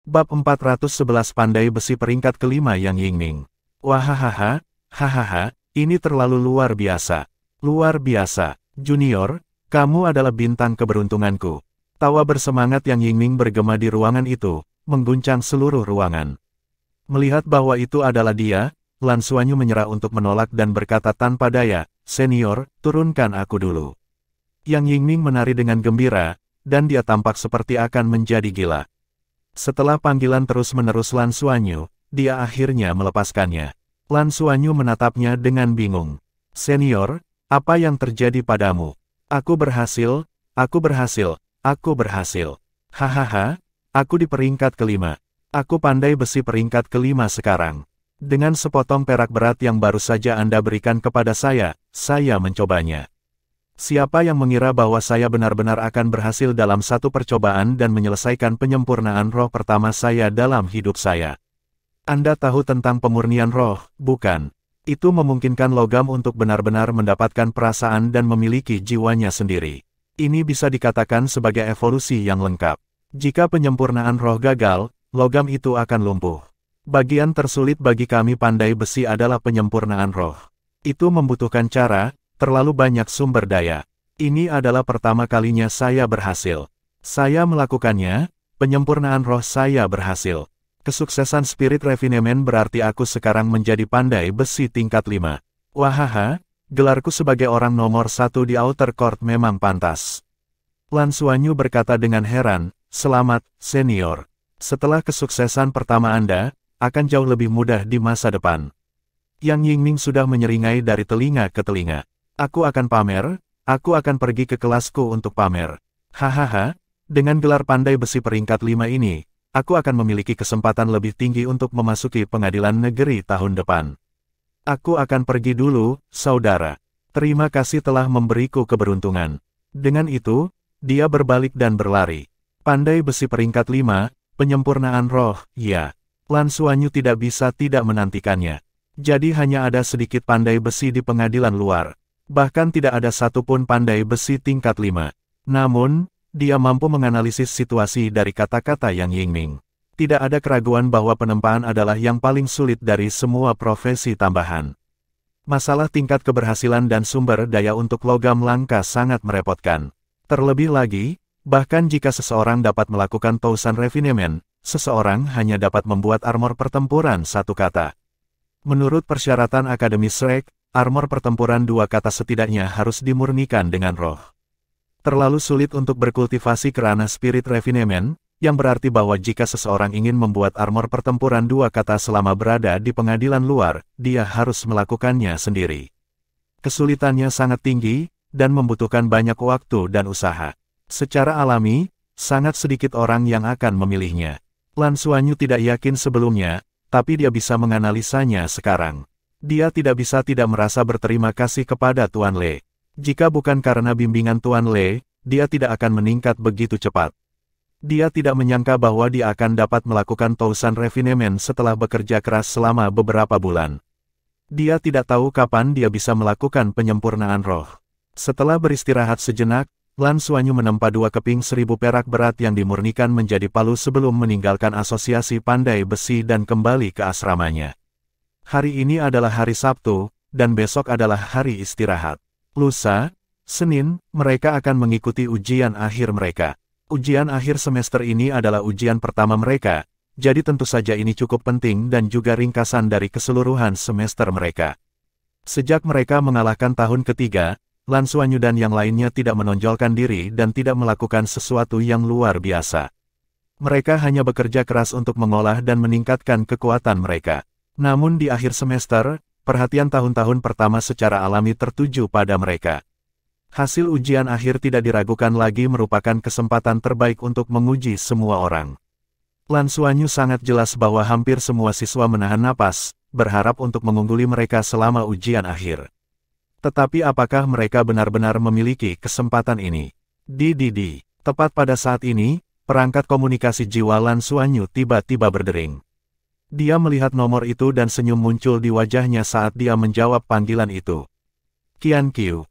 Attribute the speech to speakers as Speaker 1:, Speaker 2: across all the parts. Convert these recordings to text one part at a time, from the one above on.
Speaker 1: Bab 411 Pandai Besi peringkat kelima Yang Yingning. Wahahaha, hahaha, ini terlalu luar biasa. Luar biasa, Junior, kamu adalah bintang keberuntunganku. Tawa bersemangat Yang Yingning bergema di ruangan itu, mengguncang seluruh ruangan. Melihat bahwa itu adalah dia, Lan Xuanyu menyerah untuk menolak dan berkata tanpa daya, "Senior, turunkan aku dulu." Yang Yingning menari dengan gembira, dan dia tampak seperti akan menjadi gila. Setelah panggilan terus-menerus Lan Xuanyu, dia akhirnya melepaskannya. Lan Xuanyu menatapnya dengan bingung. "Senior, apa yang terjadi padamu? Aku berhasil, aku berhasil, aku berhasil. Hahaha, aku di peringkat kelima. Aku pandai besi peringkat kelima sekarang. Dengan sepotong perak berat yang baru saja Anda berikan kepada saya mencobanya. Siapa yang mengira bahwa saya benar-benar akan berhasil dalam satu percobaan dan menyelesaikan penyempurnaan roh pertama saya dalam hidup saya? Anda tahu tentang pemurnian roh, bukan? Itu memungkinkan logam untuk benar-benar mendapatkan perasaan dan memiliki jiwanya sendiri. Ini bisa dikatakan sebagai evolusi yang lengkap. Jika penyempurnaan roh gagal, logam itu akan lumpuh. Bagian tersulit bagi kami pandai besi adalah penyempurnaan roh. Itu membutuhkan cara, terlalu banyak sumber daya. Ini adalah pertama kalinya saya berhasil. Saya melakukannya, penyempurnaan roh saya berhasil. Kesuksesan spirit refinement berarti aku sekarang menjadi pandai besi tingkat 5. Wahaha, gelarku sebagai orang nomor 1 di Outer Court memang pantas. Lan Xuanyu berkata dengan heran, "Selamat, senior. Setelah kesuksesan pertama Anda, akan jauh lebih mudah di masa depan." Yang Yingning sudah menyeringai dari telinga ke telinga. "Aku akan pamer, aku akan pergi ke kelasku untuk pamer. Hahaha, dengan gelar pandai besi peringkat 5 ini, aku akan memiliki kesempatan lebih tinggi untuk memasuki pengadilan negeri tahun depan. Aku akan pergi dulu, saudara. Terima kasih telah memberiku keberuntungan." Dengan itu, dia berbalik dan berlari. Pandai besi peringkat 5, penyempurnaan roh, ya. Lan Xuanyu tidak bisa tidak menantikannya. Jadi hanya ada sedikit pandai besi di pengadilan luar. Bahkan tidak ada satupun pandai besi tingkat 5. Namun, dia mampu menganalisis situasi dari kata-kata Yang Yingning. Tidak ada keraguan bahwa penempaan adalah yang paling sulit dari semua profesi tambahan. Masalah tingkat keberhasilan dan sumber daya untuk logam langka sangat merepotkan. Terlebih lagi, bahkan jika seseorang dapat melakukan Tousan Refinement, seseorang hanya dapat membuat armor pertempuran 1 kata. Menurut persyaratan Akademi Shrek, armor pertempuran 2 kata setidaknya harus dimurnikan dengan roh. Terlalu sulit untuk berkultivasi kerana spirit refinement, yang berarti bahwa jika seseorang ingin membuat armor pertempuran 2 kata selama berada di pengadilan luar, dia harus melakukannya sendiri. Kesulitannya sangat tinggi, dan membutuhkan banyak waktu dan usaha. Secara alami, sangat sedikit orang yang akan memilihnya. Lan Xuanyu tidak yakin sebelumnya, tapi dia bisa menganalisanya sekarang. Dia tidak bisa tidak merasa berterima kasih kepada Tuan Le. Jika bukan karena bimbingan Tuan Le, dia tidak akan meningkat begitu cepat. Dia tidak menyangka bahwa dia akan dapat melakukan Tousan Refinement setelah bekerja keras selama beberapa bulan. Dia tidak tahu kapan dia bisa melakukan penyempurnaan roh. Setelah beristirahat sejenak, Lan Xuanyu menempa 2 keping 1000 perak berat yang dimurnikan menjadi palu sebelum meninggalkan asosiasi pandai besi dan kembali ke asramanya. Hari ini adalah hari Sabtu, dan besok adalah hari istirahat. Lusa, Senin, mereka akan mengikuti ujian akhir mereka. Ujian akhir semester ini adalah ujian pertama mereka, jadi tentu saja ini cukup penting dan juga ringkasan dari keseluruhan semester mereka. Sejak mereka mengalahkan tahun ketiga, Lan Xuanyu dan yang lainnya tidak menonjolkan diri dan tidak melakukan sesuatu yang luar biasa. Mereka hanya bekerja keras untuk mengolah dan meningkatkan kekuatan mereka. Namun di akhir semester, perhatian tahun-tahun pertama secara alami tertuju pada mereka. Hasil ujian akhir tidak diragukan lagi merupakan kesempatan terbaik untuk menguji semua orang. Lan Xuanyu sangat jelas bahwa hampir semua siswa menahan napas, berharap untuk mengungguli mereka selama ujian akhir. Tetapi apakah mereka benar-benar memiliki kesempatan ini? Tepat pada saat ini, perangkat komunikasi jiwa Lan Xuanyu tiba-tiba berdering. Dia melihat nomor itu dan senyum muncul di wajahnya saat dia menjawab panggilan itu. "Qian Qiu,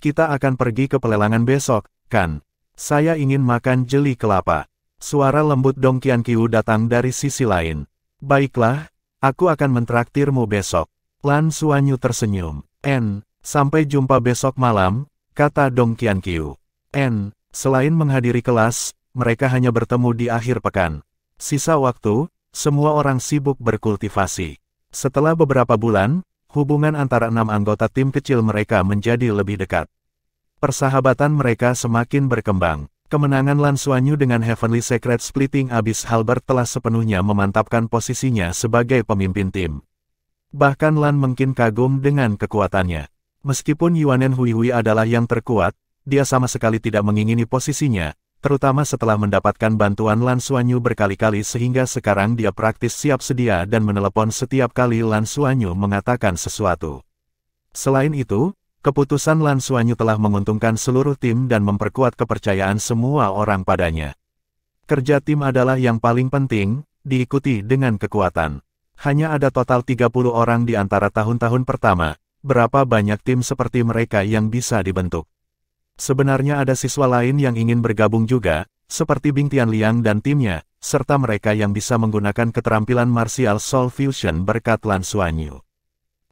Speaker 1: kita akan pergi ke pelelangan besok, kan? Saya ingin makan jeli kelapa." Suara lembut Dong Qianqiu datang dari sisi lain. Baiklah, aku akan mentraktirmu besok. Lan Xuanyu tersenyum. Sampai jumpa besok malam, kata Dong Qianqiu. Selain menghadiri kelas, mereka hanya bertemu di akhir pekan. Sisa waktu, semua orang sibuk berkultivasi. Setelah beberapa bulan, hubungan antara 6 anggota tim kecil mereka menjadi lebih dekat. Persahabatan mereka semakin berkembang. Kemenangan Lan Xuanyu dengan Heavenly Secret Splitting Abyss Halberd telah sepenuhnya memantapkan posisinya sebagai pemimpin tim. Bahkan Lan mungkin kagum dengan kekuatannya. Meskipun Yuanen Huihui adalah yang terkuat, dia sama sekali tidak mengingini posisinya, terutama setelah mendapatkan bantuan Lan Xuanyu berkali-kali sehingga sekarang dia praktis siap sedia dan menelepon setiap kali Lan Xuanyu mengatakan sesuatu. Selain itu, keputusan Lan Xuanyu telah menguntungkan seluruh tim dan memperkuat kepercayaan semua orang padanya. Kerja tim adalah yang paling penting, diikuti dengan kekuatan. Hanya ada total 30 orang di antara tahun-tahun pertama, berapa banyak tim seperti mereka yang bisa dibentuk. Sebenarnya ada siswa lain yang ingin bergabung juga, seperti Bing Tianliang dan timnya, serta mereka yang bisa menggunakan keterampilan Martial Soul Fusion berkat Lan Xuanyu.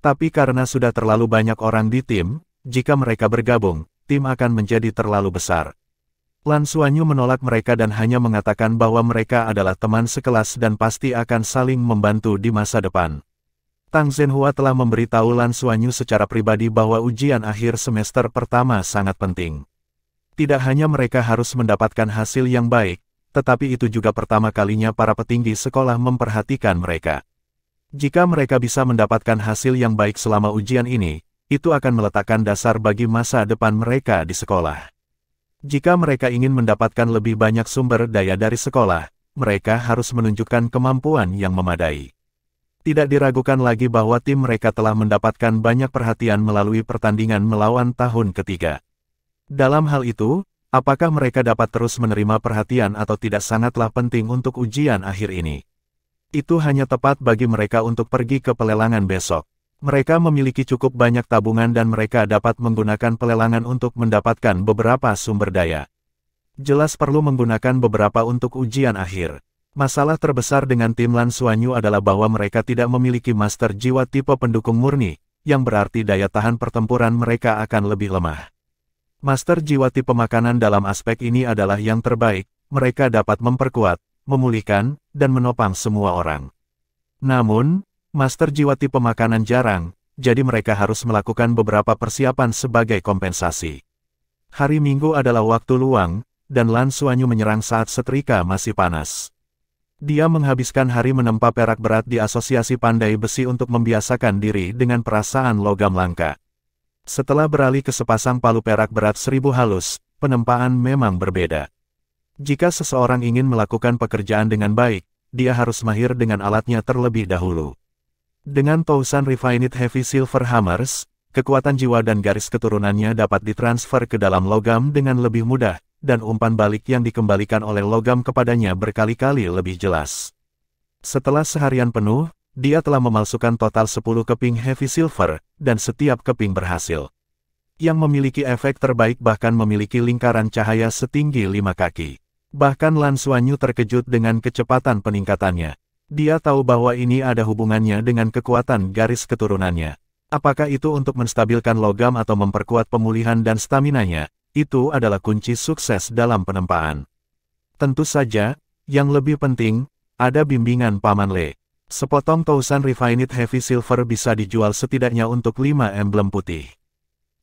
Speaker 1: Tapi karena sudah terlalu banyak orang di tim, jika mereka bergabung, tim akan menjadi terlalu besar. Lan Xuanyu menolak mereka dan hanya mengatakan bahwa mereka adalah teman sekelas dan pasti akan saling membantu di masa depan. Tang Zhenhua telah memberitahu Lan Xuanyu secara pribadi bahwa ujian akhir semester pertama sangat penting. Tidak hanya mereka harus mendapatkan hasil yang baik, tetapi itu juga pertama kalinya para petinggi sekolah memperhatikan mereka. Jika mereka bisa mendapatkan hasil yang baik selama ujian ini, itu akan meletakkan dasar bagi masa depan mereka di sekolah. Jika mereka ingin mendapatkan lebih banyak sumber daya dari sekolah, mereka harus menunjukkan kemampuan yang memadai. Tidak diragukan lagi bahwa tim mereka telah mendapatkan banyak perhatian melalui pertandingan melawan tahun ketiga. Dalam hal itu, apakah mereka dapat terus menerima perhatian atau tidak sangatlah penting untuk ujian akhir ini. Itu hanya tepat bagi mereka untuk pergi ke pelelangan besok. Mereka memiliki cukup banyak tabungan dan mereka dapat menggunakan pelelangan untuk mendapatkan beberapa sumber daya. Jelas perlu menggunakan beberapa untuk ujian akhir. Masalah terbesar dengan tim Lan Xuanyu adalah bahwa mereka tidak memiliki master jiwa tipe pendukung murni, yang berarti daya tahan pertempuran mereka akan lebih lemah. Master jiwa tipe makanan dalam aspek ini adalah yang terbaik, mereka dapat memperkuat, memulihkan, dan menopang semua orang. Namun, master jiwa tipe makanan jarang, jadi mereka harus melakukan beberapa persiapan sebagai kompensasi. Hari Minggu adalah waktu luang, dan Lan Xuanyu menyerang saat setrika masih panas. Dia menghabiskan hari menempa perak berat di Asosiasi Pandai Besi untuk membiasakan diri dengan perasaan logam langka. Setelah beralih ke sepasang palu perak berat 1000 halus, penempaan memang berbeda. Jika seseorang ingin melakukan pekerjaan dengan baik, dia harus mahir dengan alatnya terlebih dahulu. Dengan Tousan Refined Heavy Silver Hammers, kekuatan jiwa dan garis keturunannya dapat ditransfer ke dalam logam dengan lebih mudah, dan umpan balik yang dikembalikan oleh logam kepadanya berkali-kali lebih jelas. Setelah seharian penuh, dia telah memalsukan total 10 keping Heavy Silver, dan setiap keping berhasil. Yang memiliki efek terbaik bahkan memiliki lingkaran cahaya setinggi 5 kaki. Bahkan Lan Xuanyu terkejut dengan kecepatan peningkatannya. Dia tahu bahwa ini ada hubungannya dengan kekuatan garis keturunannya. Apakah itu untuk menstabilkan logam atau memperkuat pemulihan dan staminanya, itu adalah kunci sukses dalam penempaan. Tentu saja, yang lebih penting, ada bimbingan Paman Le. Sepotong Tousan Refined Heavy Silver bisa dijual setidaknya untuk 5 emblem putih.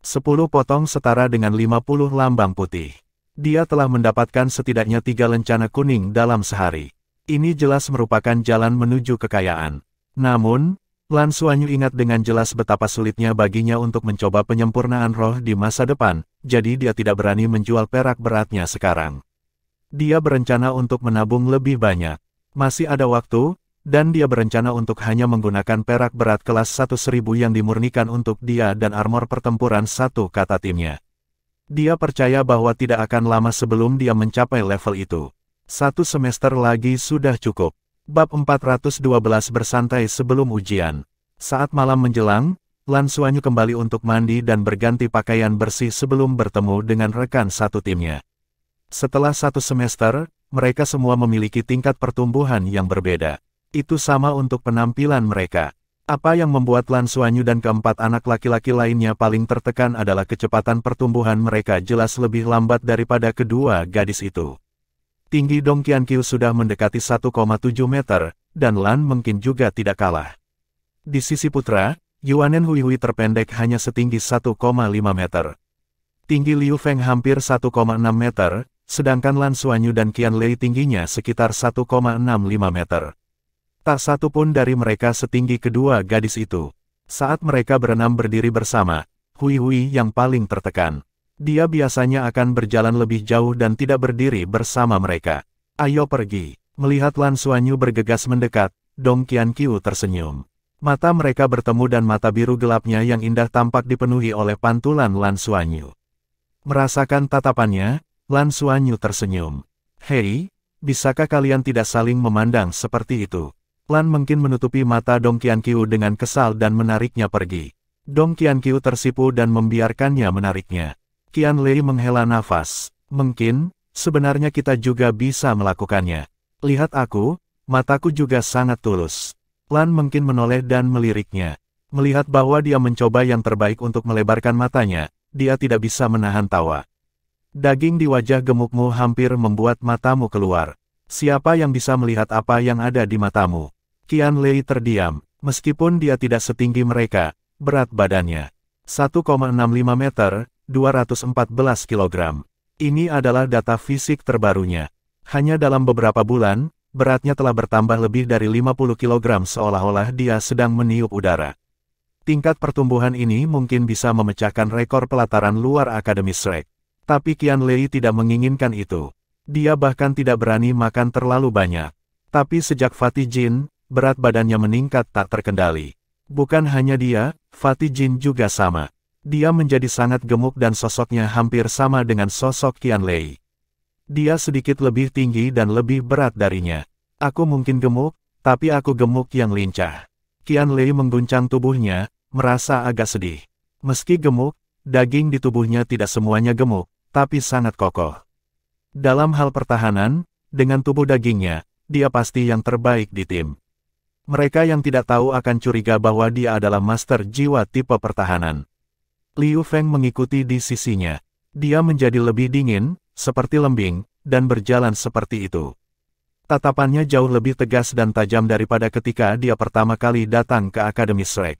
Speaker 1: 10 potong setara dengan 50 lambang putih. Dia telah mendapatkan setidaknya 3 lencana kuning dalam sehari. Ini jelas merupakan jalan menuju kekayaan. Namun, Lan Xuanyu ingat dengan jelas betapa sulitnya baginya untuk mencoba penyempurnaan roh di masa depan, jadi dia tidak berani menjual perak beratnya sekarang. Dia berencana untuk menabung lebih banyak. Masih ada waktu, dan dia berencana untuk hanya menggunakan perak berat kelas 1.000 yang dimurnikan untuk dia dan armor pertempuran 1 kata timnya. Dia percaya bahwa tidak akan lama sebelum dia mencapai level itu. 1 semester lagi sudah cukup. Bab 412 bersantai sebelum ujian. Saat malam menjelang, Lan Xuanyu kembali untuk mandi dan berganti pakaian bersih sebelum bertemu dengan rekan satu timnya. Setelah 1 semester, mereka semua memiliki tingkat pertumbuhan yang berbeda. Itu sama untuk penampilan mereka. Apa yang membuat Lan Xuanyu dan keempat anak laki-laki lainnya paling tertekan adalah kecepatan pertumbuhan mereka jelas lebih lambat daripada kedua gadis itu. Tinggi Dong Qianqiu sudah mendekati 1,7 meter, dan Lan mungkin juga tidak kalah. Di sisi putra, Yuanen Huihui terpendek hanya setinggi 1,5 meter. Tinggi Liu Feng hampir 1,6 meter, sedangkan Lan Xuanyu dan Qian Lei tingginya sekitar 1,65 meter. Tak satu pun dari mereka setinggi kedua gadis itu. Saat mereka berenam berdiri bersama, Huihui yang paling tertekan. Dia biasanya akan berjalan lebih jauh dan tidak berdiri bersama mereka. Ayo pergi. Melihat Lan Xuanyu bergegas mendekat, Dong Qianqiu tersenyum. Mata mereka bertemu dan mata biru gelapnya yang indah tampak dipenuhi oleh pantulan Lan Xuanyu. Merasakan tatapannya, Lan Xuanyu tersenyum. Hei, bisakah kalian tidak saling memandang seperti itu? Lan mungkin menutupi mata Dong Qianqiu dengan kesal dan menariknya pergi. Dong Qianqiu tersipu dan membiarkannya menariknya. Qian Lei menghela nafas. Mungkin, sebenarnya kita juga bisa melakukannya. Lihat aku, mataku juga sangat tulus. Lan mungkin menoleh dan meliriknya. Melihat bahwa dia mencoba yang terbaik untuk melebarkan matanya, dia tidak bisa menahan tawa. Daging di wajah gemukmu hampir membuat matamu keluar. Siapa yang bisa melihat apa yang ada di matamu? Qian Lei terdiam, meskipun dia tidak setinggi mereka, berat badannya 1,65 meter, 214 kg. Ini adalah data fisik terbarunya. Hanya dalam beberapa bulan, beratnya telah bertambah lebih dari 50 kg seolah-olah dia sedang meniup udara. Tingkat pertumbuhan ini mungkin bisa memecahkan rekor pelataran luar Akademi Shrek. Tapi Qian Lei tidak menginginkan itu. Dia bahkan tidak berani makan terlalu banyak. Tapi sejak Fatih Jin, berat badannya meningkat tak terkendali. Bukan hanya dia, Fatih Jin juga sama. Dia menjadi sangat gemuk dan sosoknya hampir sama dengan sosok Qian Lei. Dia sedikit lebih tinggi dan lebih berat darinya. Aku mungkin gemuk, tapi aku gemuk yang lincah. Qian Lei mengguncang tubuhnya, merasa agak sedih. Meski gemuk, daging di tubuhnya tidak semuanya gemuk, tapi sangat kokoh. Dalam hal pertahanan, dengan tubuh dagingnya, dia pasti yang terbaik di tim. Mereka yang tidak tahu akan curiga bahwa dia adalah master jiwa tipe pertahanan. Liu Feng mengikuti di sisinya. Dia menjadi lebih dingin, seperti lembing, dan berjalan seperti itu. Tatapannya jauh lebih tegas dan tajam daripada ketika dia pertama kali datang ke Akademi Shrek.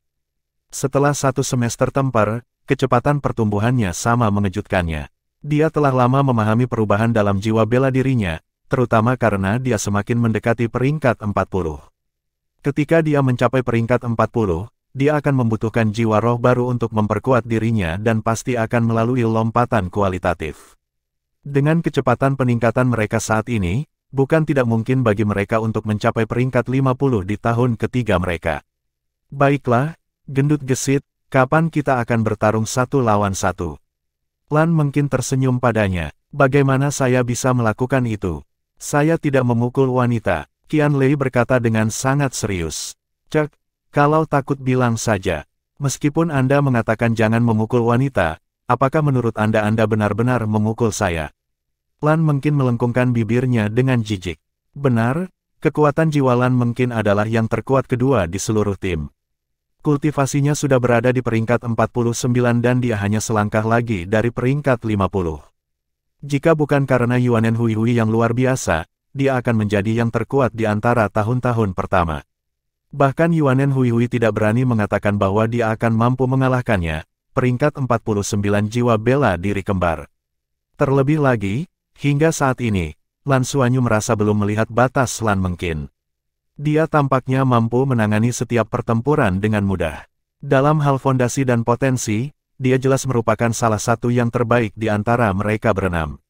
Speaker 1: Setelah 1 semester tempur, kecepatan pertumbuhannya sama mengejutkannya. Dia telah lama memahami perubahan dalam jiwa bela dirinya, terutama karena dia semakin mendekati peringkat 40. Ketika dia mencapai peringkat 40, dia akan membutuhkan jiwa roh baru untuk memperkuat dirinya dan pasti akan melalui lompatan kualitatif. Dengan kecepatan peningkatan mereka saat ini, bukan tidak mungkin bagi mereka untuk mencapai peringkat 50 di tahun ketiga mereka. Baiklah, gendut gesit, kapan kita akan bertarung 1 lawan 1? Lan mungkin tersenyum padanya. Bagaimana saya bisa melakukan itu? Saya tidak memukul wanita, Qian Lei berkata dengan sangat serius. Cek, kalau takut bilang saja. Meskipun Anda mengatakan jangan memukul wanita, apakah menurut Anda benar-benar memukul saya? Lan mungkin melengkungkan bibirnya dengan jijik. Benar, kekuatan jiwa Lan mungkin adalah yang terkuat kedua di seluruh tim. Kultivasinya sudah berada di peringkat 49 dan dia hanya selangkah lagi dari peringkat 50. Jika bukan karena Yuanen Huihui yang luar biasa, dia akan menjadi yang terkuat di antara tahun-tahun pertama. Bahkan Yuanen Huihui tidak berani mengatakan bahwa dia akan mampu mengalahkannya, peringkat 49 jiwa bela diri kembar. Terlebih lagi, hingga saat ini, Lan Xuanyu merasa belum melihat batas Lan mungkin. Dia tampaknya mampu menangani setiap pertempuran dengan mudah. Dalam hal fondasi dan potensi, dia jelas merupakan salah satu yang terbaik di antara mereka berenam.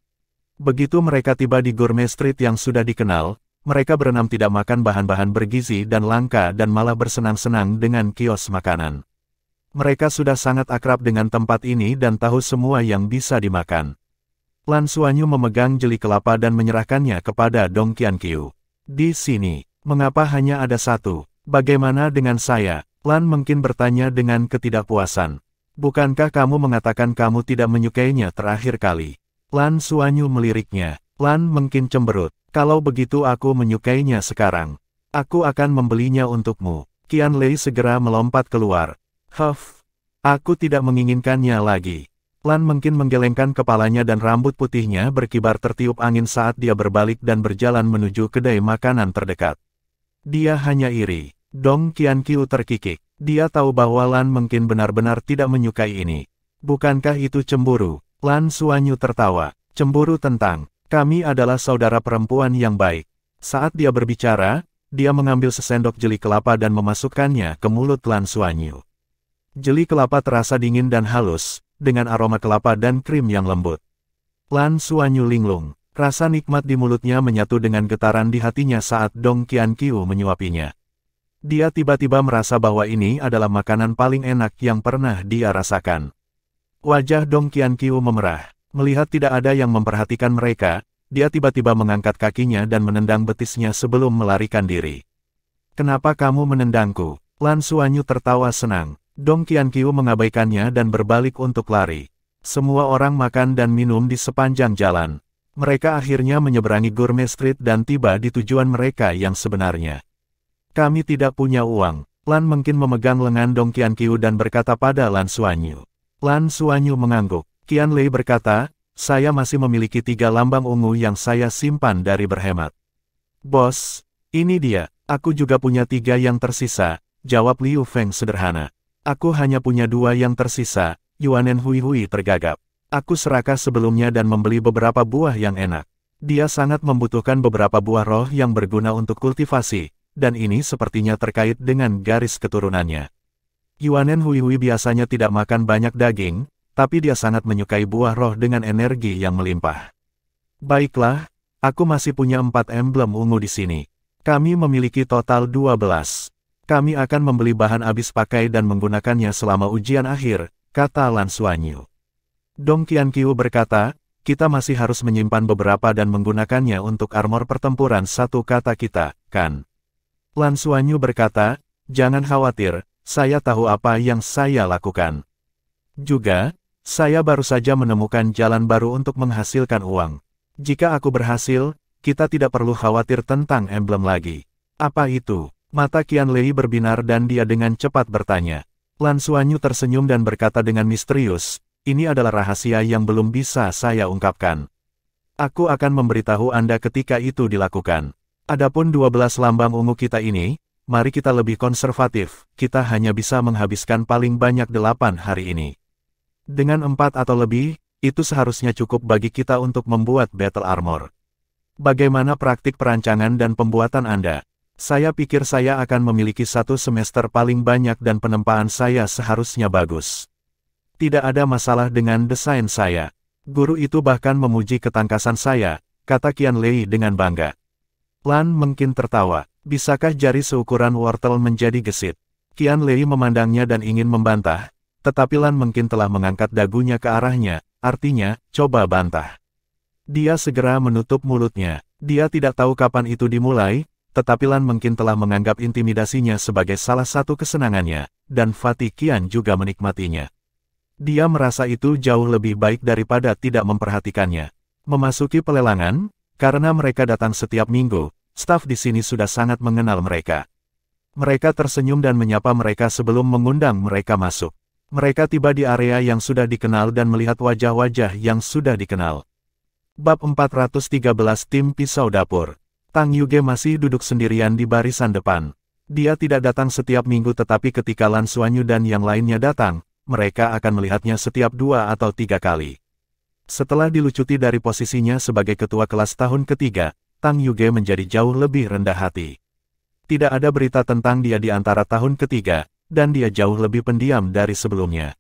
Speaker 1: Begitu mereka tiba di Gourmet Street yang sudah dikenal, mereka berenam tidak makan bahan-bahan bergizi dan langka dan malah bersenang-senang dengan kios makanan. Mereka sudah sangat akrab dengan tempat ini dan tahu semua yang bisa dimakan. Lan Xuanyu memegang jeli kelapa dan menyerahkannya kepada Dong Qianqiu. Di sini. Mengapa hanya ada 1? Bagaimana dengan saya? Lan mungkin bertanya dengan ketidakpuasan. Bukankah kamu mengatakan kamu tidak menyukainya terakhir kali? Lan Xuanyu meliriknya. Lan mungkin cemberut. Kalau begitu aku menyukainya sekarang. Aku akan membelinya untukmu. Qianlei segera melompat keluar. Huff, aku tidak menginginkannya lagi. Lan mungkin menggelengkan kepalanya dan rambut putihnya berkibar tertiup angin saat dia berbalik dan berjalan menuju kedai makanan terdekat. Dia hanya iri. Dong Qianqiu terkikik. Dia tahu bahwa Lan mungkin benar-benar tidak menyukai ini. Bukankah itu cemburu? Lan Xuanyu tertawa. Cemburu tentang, kami adalah saudara perempuan yang baik. Saat dia berbicara, dia mengambil sesendok jeli kelapa dan memasukkannya ke mulut Lan Xuanyu. Jeli kelapa terasa dingin dan halus, dengan aroma kelapa dan krim yang lembut. Lan Xuanyu linglung. Rasa nikmat di mulutnya menyatu dengan getaran di hatinya saat Dong Qianqiu menyuapinya. Dia tiba-tiba merasa bahwa ini adalah makanan paling enak yang pernah dia rasakan. Wajah Dong Qianqiu memerah. Melihat tidak ada yang memperhatikan mereka, dia tiba-tiba mengangkat kakinya dan menendang betisnya sebelum melarikan diri. Kenapa kamu menendangku? Lan Xuanyu tertawa senang. Dong Qianqiu mengabaikannya dan berbalik untuk lari. Semua orang makan dan minum di sepanjang jalan. Mereka akhirnya menyeberangi Gourmet Street dan tiba di tujuan mereka yang sebenarnya. Kami tidak punya uang. Lan mungkin memegang lengan Dong Qianqiu dan berkata pada Lan Xuanyu. Lan Xuanyu mengangguk. Qianlei berkata, saya masih memiliki 3 lambang ungu yang saya simpan dari berhemat. Bos, ini dia, aku juga punya 3 yang tersisa, jawab Liu Feng sederhana. Aku hanya punya 2 yang tersisa, Yuanen Hui tergagap. Aku serakah sebelumnya dan membeli beberapa buah yang enak. Dia sangat membutuhkan beberapa buah roh yang berguna untuk kultivasi, dan ini sepertinya terkait dengan garis keturunannya. Yuanen Hui biasanya tidak makan banyak daging, tapi dia sangat menyukai buah roh dengan energi yang melimpah. Baiklah, aku masih punya 4 emblem ungu di sini. Kami memiliki total 12. Kami akan membeli bahan habis pakai dan menggunakannya selama ujian akhir, kata Lan Xuanyu. Dong Qianqiu berkata, kita masih harus menyimpan beberapa dan menggunakannya untuk armor pertempuran satu kata kita, kan? Lan Xuanyu berkata, jangan khawatir, saya tahu apa yang saya lakukan. Juga, saya baru saja menemukan jalan baru untuk menghasilkan uang. Jika aku berhasil, kita tidak perlu khawatir tentang emblem lagi. Apa itu? Mata Qianlei berbinar dan dia dengan cepat bertanya. Lan Xuanyu tersenyum dan berkata dengan misterius, ini adalah rahasia yang belum bisa saya ungkapkan. Aku akan memberitahu Anda ketika itu dilakukan. Adapun 12 lambang ungu kita ini, mari kita lebih konservatif, kita hanya bisa menghabiskan paling banyak 8 hari ini. Dengan 4 atau lebih, itu seharusnya cukup bagi kita untuk membuat battle armor. Bagaimana praktik perancangan dan pembuatan Anda? Saya pikir saya akan memiliki 1 semester paling banyak dan penempaan saya seharusnya bagus. Tidak ada masalah dengan desain saya. Guru itu bahkan memuji ketangkasan saya, kata Qianlei dengan bangga. Lan mungkin tertawa. Bisakah jari seukuran wortel menjadi gesit? Qianlei memandangnya dan ingin membantah. Tetapi Lan mungkin telah mengangkat dagunya ke arahnya, artinya, coba bantah. Dia segera menutup mulutnya. Dia tidak tahu kapan itu dimulai, tetapi Lan mungkin telah menganggap intimidasinya sebagai salah satu kesenangannya, dan Fatih Qian juga menikmatinya. Dia merasa itu jauh lebih baik daripada tidak memperhatikannya. Memasuki pelelangan, karena mereka datang setiap minggu, staf di sini sudah sangat mengenal mereka. Mereka tersenyum dan menyapa mereka sebelum mengundang mereka masuk. Mereka tiba di area yang sudah dikenal dan melihat wajah-wajah yang sudah dikenal. Bab 413 Tim Pisau Dapur. Tang Yuge masih duduk sendirian di barisan depan. Dia tidak datang setiap minggu tetapi ketika Lan Xuanyu dan yang lainnya datang, mereka akan melihatnya setiap 2 atau 3 kali. Setelah dilucuti dari posisinya sebagai ketua kelas tahun ketiga, Tang Yuge menjadi jauh lebih rendah hati. Tidak ada berita tentang dia di antara tahun ketiga, dan dia jauh lebih pendiam dari sebelumnya.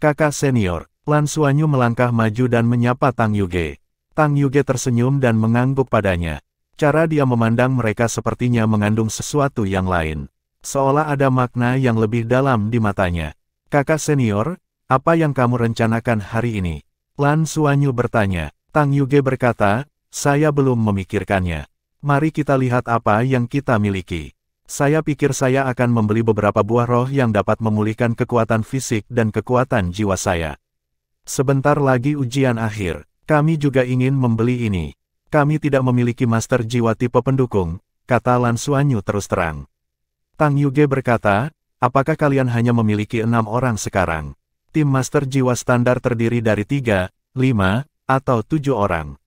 Speaker 1: Kakak senior, Lan Xuanyu melangkah maju dan menyapa Tang Yuge. Tang Yuge tersenyum dan mengangguk padanya. Cara dia memandang mereka sepertinya mengandung sesuatu yang lain. Seolah ada makna yang lebih dalam di matanya. Kakak senior, apa yang kamu rencanakan hari ini? Lan Xuanyu bertanya. Tang Yuge berkata, saya belum memikirkannya. Mari kita lihat apa yang kita miliki. Saya pikir saya akan membeli beberapa buah roh yang dapat memulihkan kekuatan fisik dan kekuatan jiwa saya. Sebentar lagi ujian akhir. Kami juga ingin membeli ini. Kami tidak memiliki master jiwa tipe pendukung, kata Lan Xuanyu terus terang. Tang Yuge berkata, apakah kalian hanya memiliki 6 orang sekarang? Tim master jiwa standar terdiri dari 3, 5, atau 7 orang.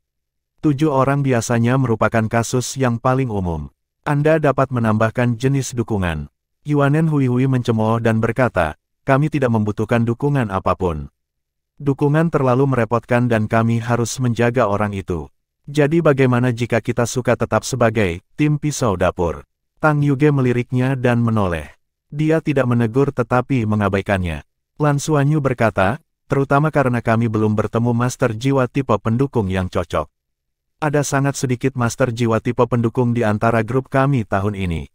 Speaker 1: 7 orang biasanya merupakan kasus yang paling umum. Anda dapat menambahkan jenis dukungan. Yuanen Hui mencemooh dan berkata, kami tidak membutuhkan dukungan apapun. Dukungan terlalu merepotkan dan kami harus menjaga orang itu. Jadi bagaimana jika kita suka tetap sebagai tim pisau dapur? Tang Yuge meliriknya dan menoleh. Dia tidak menegur tetapi mengabaikannya. Lan Xuanyu berkata, terutama karena kami belum bertemu master jiwa tipe pendukung yang cocok. Ada sangat sedikit master jiwa tipe pendukung di antara grup kami tahun ini.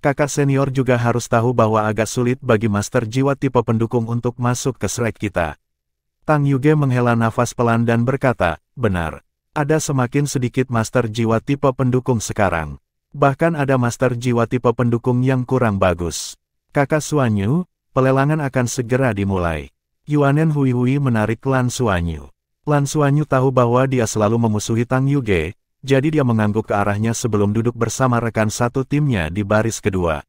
Speaker 1: Kakak senior juga harus tahu bahwa agak sulit bagi master jiwa tipe pendukung untuk masuk ke Shrek kita. Tang Yuge menghela nafas pelan dan berkata, benar. Ada semakin sedikit master jiwa tipe pendukung sekarang. Bahkan ada master jiwa tipe pendukung yang kurang bagus. Kakak Xuanyu, pelelangan akan segera dimulai. Yuanen Hui menarik Lan Xuanyu. Lan Xuanyu tahu bahwa dia selalu memusuhi Tang Yuge, jadi dia mengangguk ke arahnya sebelum duduk bersama rekan satu timnya di baris kedua.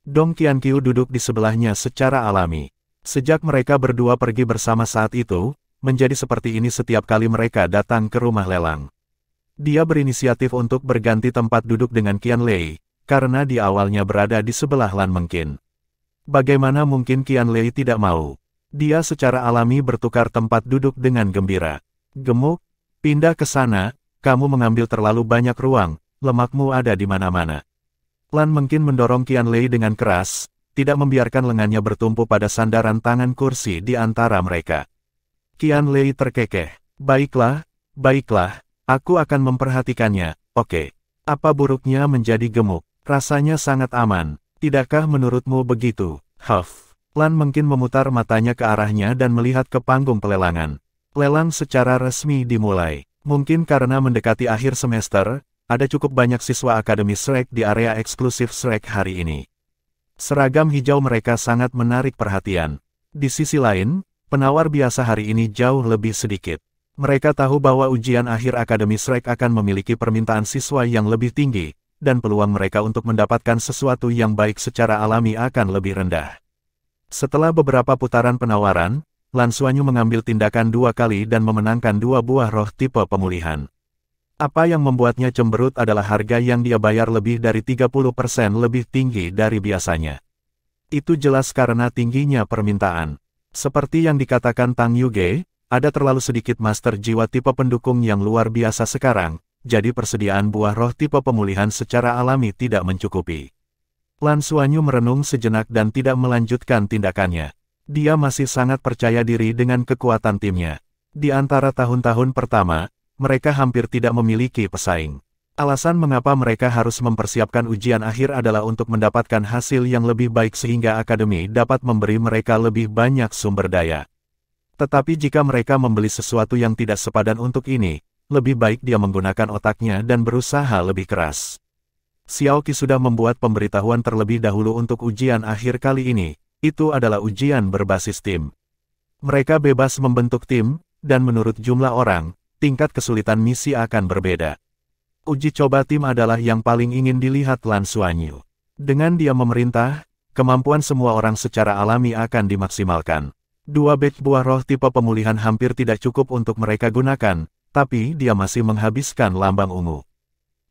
Speaker 1: Dong Qianqiu duduk di sebelahnya secara alami. Sejak mereka berdua pergi bersama saat itu, menjadi seperti ini setiap kali mereka datang ke rumah lelang. Dia berinisiatif untuk berganti tempat duduk dengan Qian Lei, karena di awalnya berada di sebelah Lan Mengqin. Bagaimana mungkin Qian Lei tidak mau? Dia secara alami bertukar tempat duduk dengan gembira. Gemuk, pindah ke sana, kamu mengambil terlalu banyak ruang, lemakmu ada di mana-mana. Lan Mengqin mendorong Qian Lei dengan keras, tidak membiarkan lengannya bertumpu pada sandaran tangan kursi di antara mereka. Qian Lei terkekeh. Baiklah, aku akan memperhatikannya, oke. Apa buruknya menjadi gemuk? Rasanya sangat aman, tidakkah menurutmu begitu? Huff. Lan Mengqin memutar matanya ke arahnya dan melihat ke panggung pelelangan. Lelang secara resmi dimulai. Mungkin karena mendekati akhir semester, ada cukup banyak siswa Akademi Shrek di area eksklusif Shrek hari ini. Seragam hijau mereka sangat menarik perhatian. Di sisi lain, penawar biasa hari ini jauh lebih sedikit. Mereka tahu bahwa ujian akhir Akademi Shrek akan memiliki permintaan siswa yang lebih tinggi, dan peluang mereka untuk mendapatkan sesuatu yang baik secara alami akan lebih rendah. Setelah beberapa putaran penawaran, Lan Xuanyu mengambil tindakan 2 kali dan memenangkan 2 buah roh tipe pemulihan. Apa yang membuatnya cemberut adalah harga yang dia bayar lebih dari 30% lebih tinggi dari biasanya. Itu jelas karena tingginya permintaan. Seperti yang dikatakan Tang Yuge, ada terlalu sedikit master jiwa tipe pendukung yang luar biasa sekarang, jadi persediaan buah roh tipe pemulihan secara alami tidak mencukupi. Lan Xuanyu merenung sejenak dan tidak melanjutkan tindakannya. Dia masih sangat percaya diri dengan kekuatan timnya. Di antara tahun-tahun pertama, mereka hampir tidak memiliki pesaing. Alasan mengapa mereka harus mempersiapkan ujian akhir adalah untuk mendapatkan hasil yang lebih baik sehingga akademi dapat memberi mereka lebih banyak sumber daya. Tetapi jika mereka membeli sesuatu yang tidak sepadan untuk ini, lebih baik dia menggunakan otaknya dan berusaha lebih keras. Xiao Qi sudah membuat pemberitahuan terlebih dahulu untuk ujian akhir kali ini, itu adalah ujian berbasis tim. Mereka bebas membentuk tim, dan menurut jumlah orang, tingkat kesulitan misi akan berbeda. Uji coba tim adalah yang paling ingin dilihat Lan Xuanyu. Dengan dia memerintah, kemampuan semua orang secara alami akan dimaksimalkan. 2 batch buah roh tipe pemulihan hampir tidak cukup untuk mereka gunakan, tapi dia masih menghabiskan lambang ungu.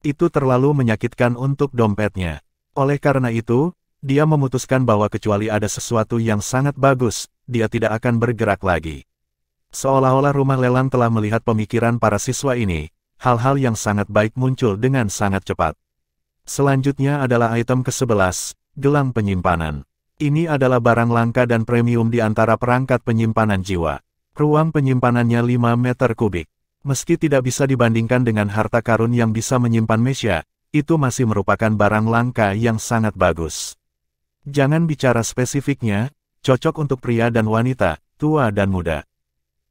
Speaker 1: Itu terlalu menyakitkan untuk dompetnya. Oleh karena itu, dia memutuskan bahwa kecuali ada sesuatu yang sangat bagus, dia tidak akan bergerak lagi. Seolah-olah rumah lelang telah melihat pemikiran para siswa ini, hal-hal yang sangat baik muncul dengan sangat cepat. Selanjutnya adalah item ke-11, gelang penyimpanan. Ini adalah barang langka dan premium di antara perangkat penyimpanan jiwa. Ruang penyimpanannya 5 meter kubik. Meski tidak bisa dibandingkan dengan harta karun yang bisa menyimpan Mesya, itu masih merupakan barang langka yang sangat bagus. Jangan bicara spesifiknya, cocok untuk pria dan wanita, tua dan muda.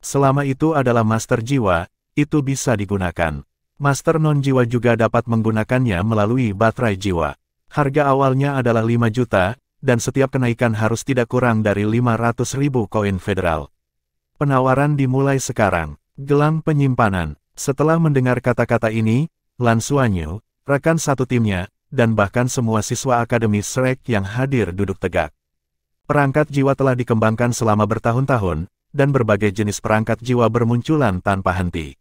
Speaker 1: Selama itu adalah master jiwa, itu bisa digunakan. Master non-jiwa juga dapat menggunakannya melalui baterai jiwa. Harga awalnya adalah 5 juta, dan setiap kenaikan harus tidak kurang dari 500.000 koin federal. Penawaran dimulai sekarang. Gelang penyimpanan. Setelah mendengar kata-kata ini, Lan Xuanyu, rekan satu timnya, dan bahkan semua siswa Akademi Shrek yang hadir duduk tegak. Perangkat jiwa telah dikembangkan selama bertahun-tahun, dan berbagai jenis perangkat jiwa bermunculan tanpa henti.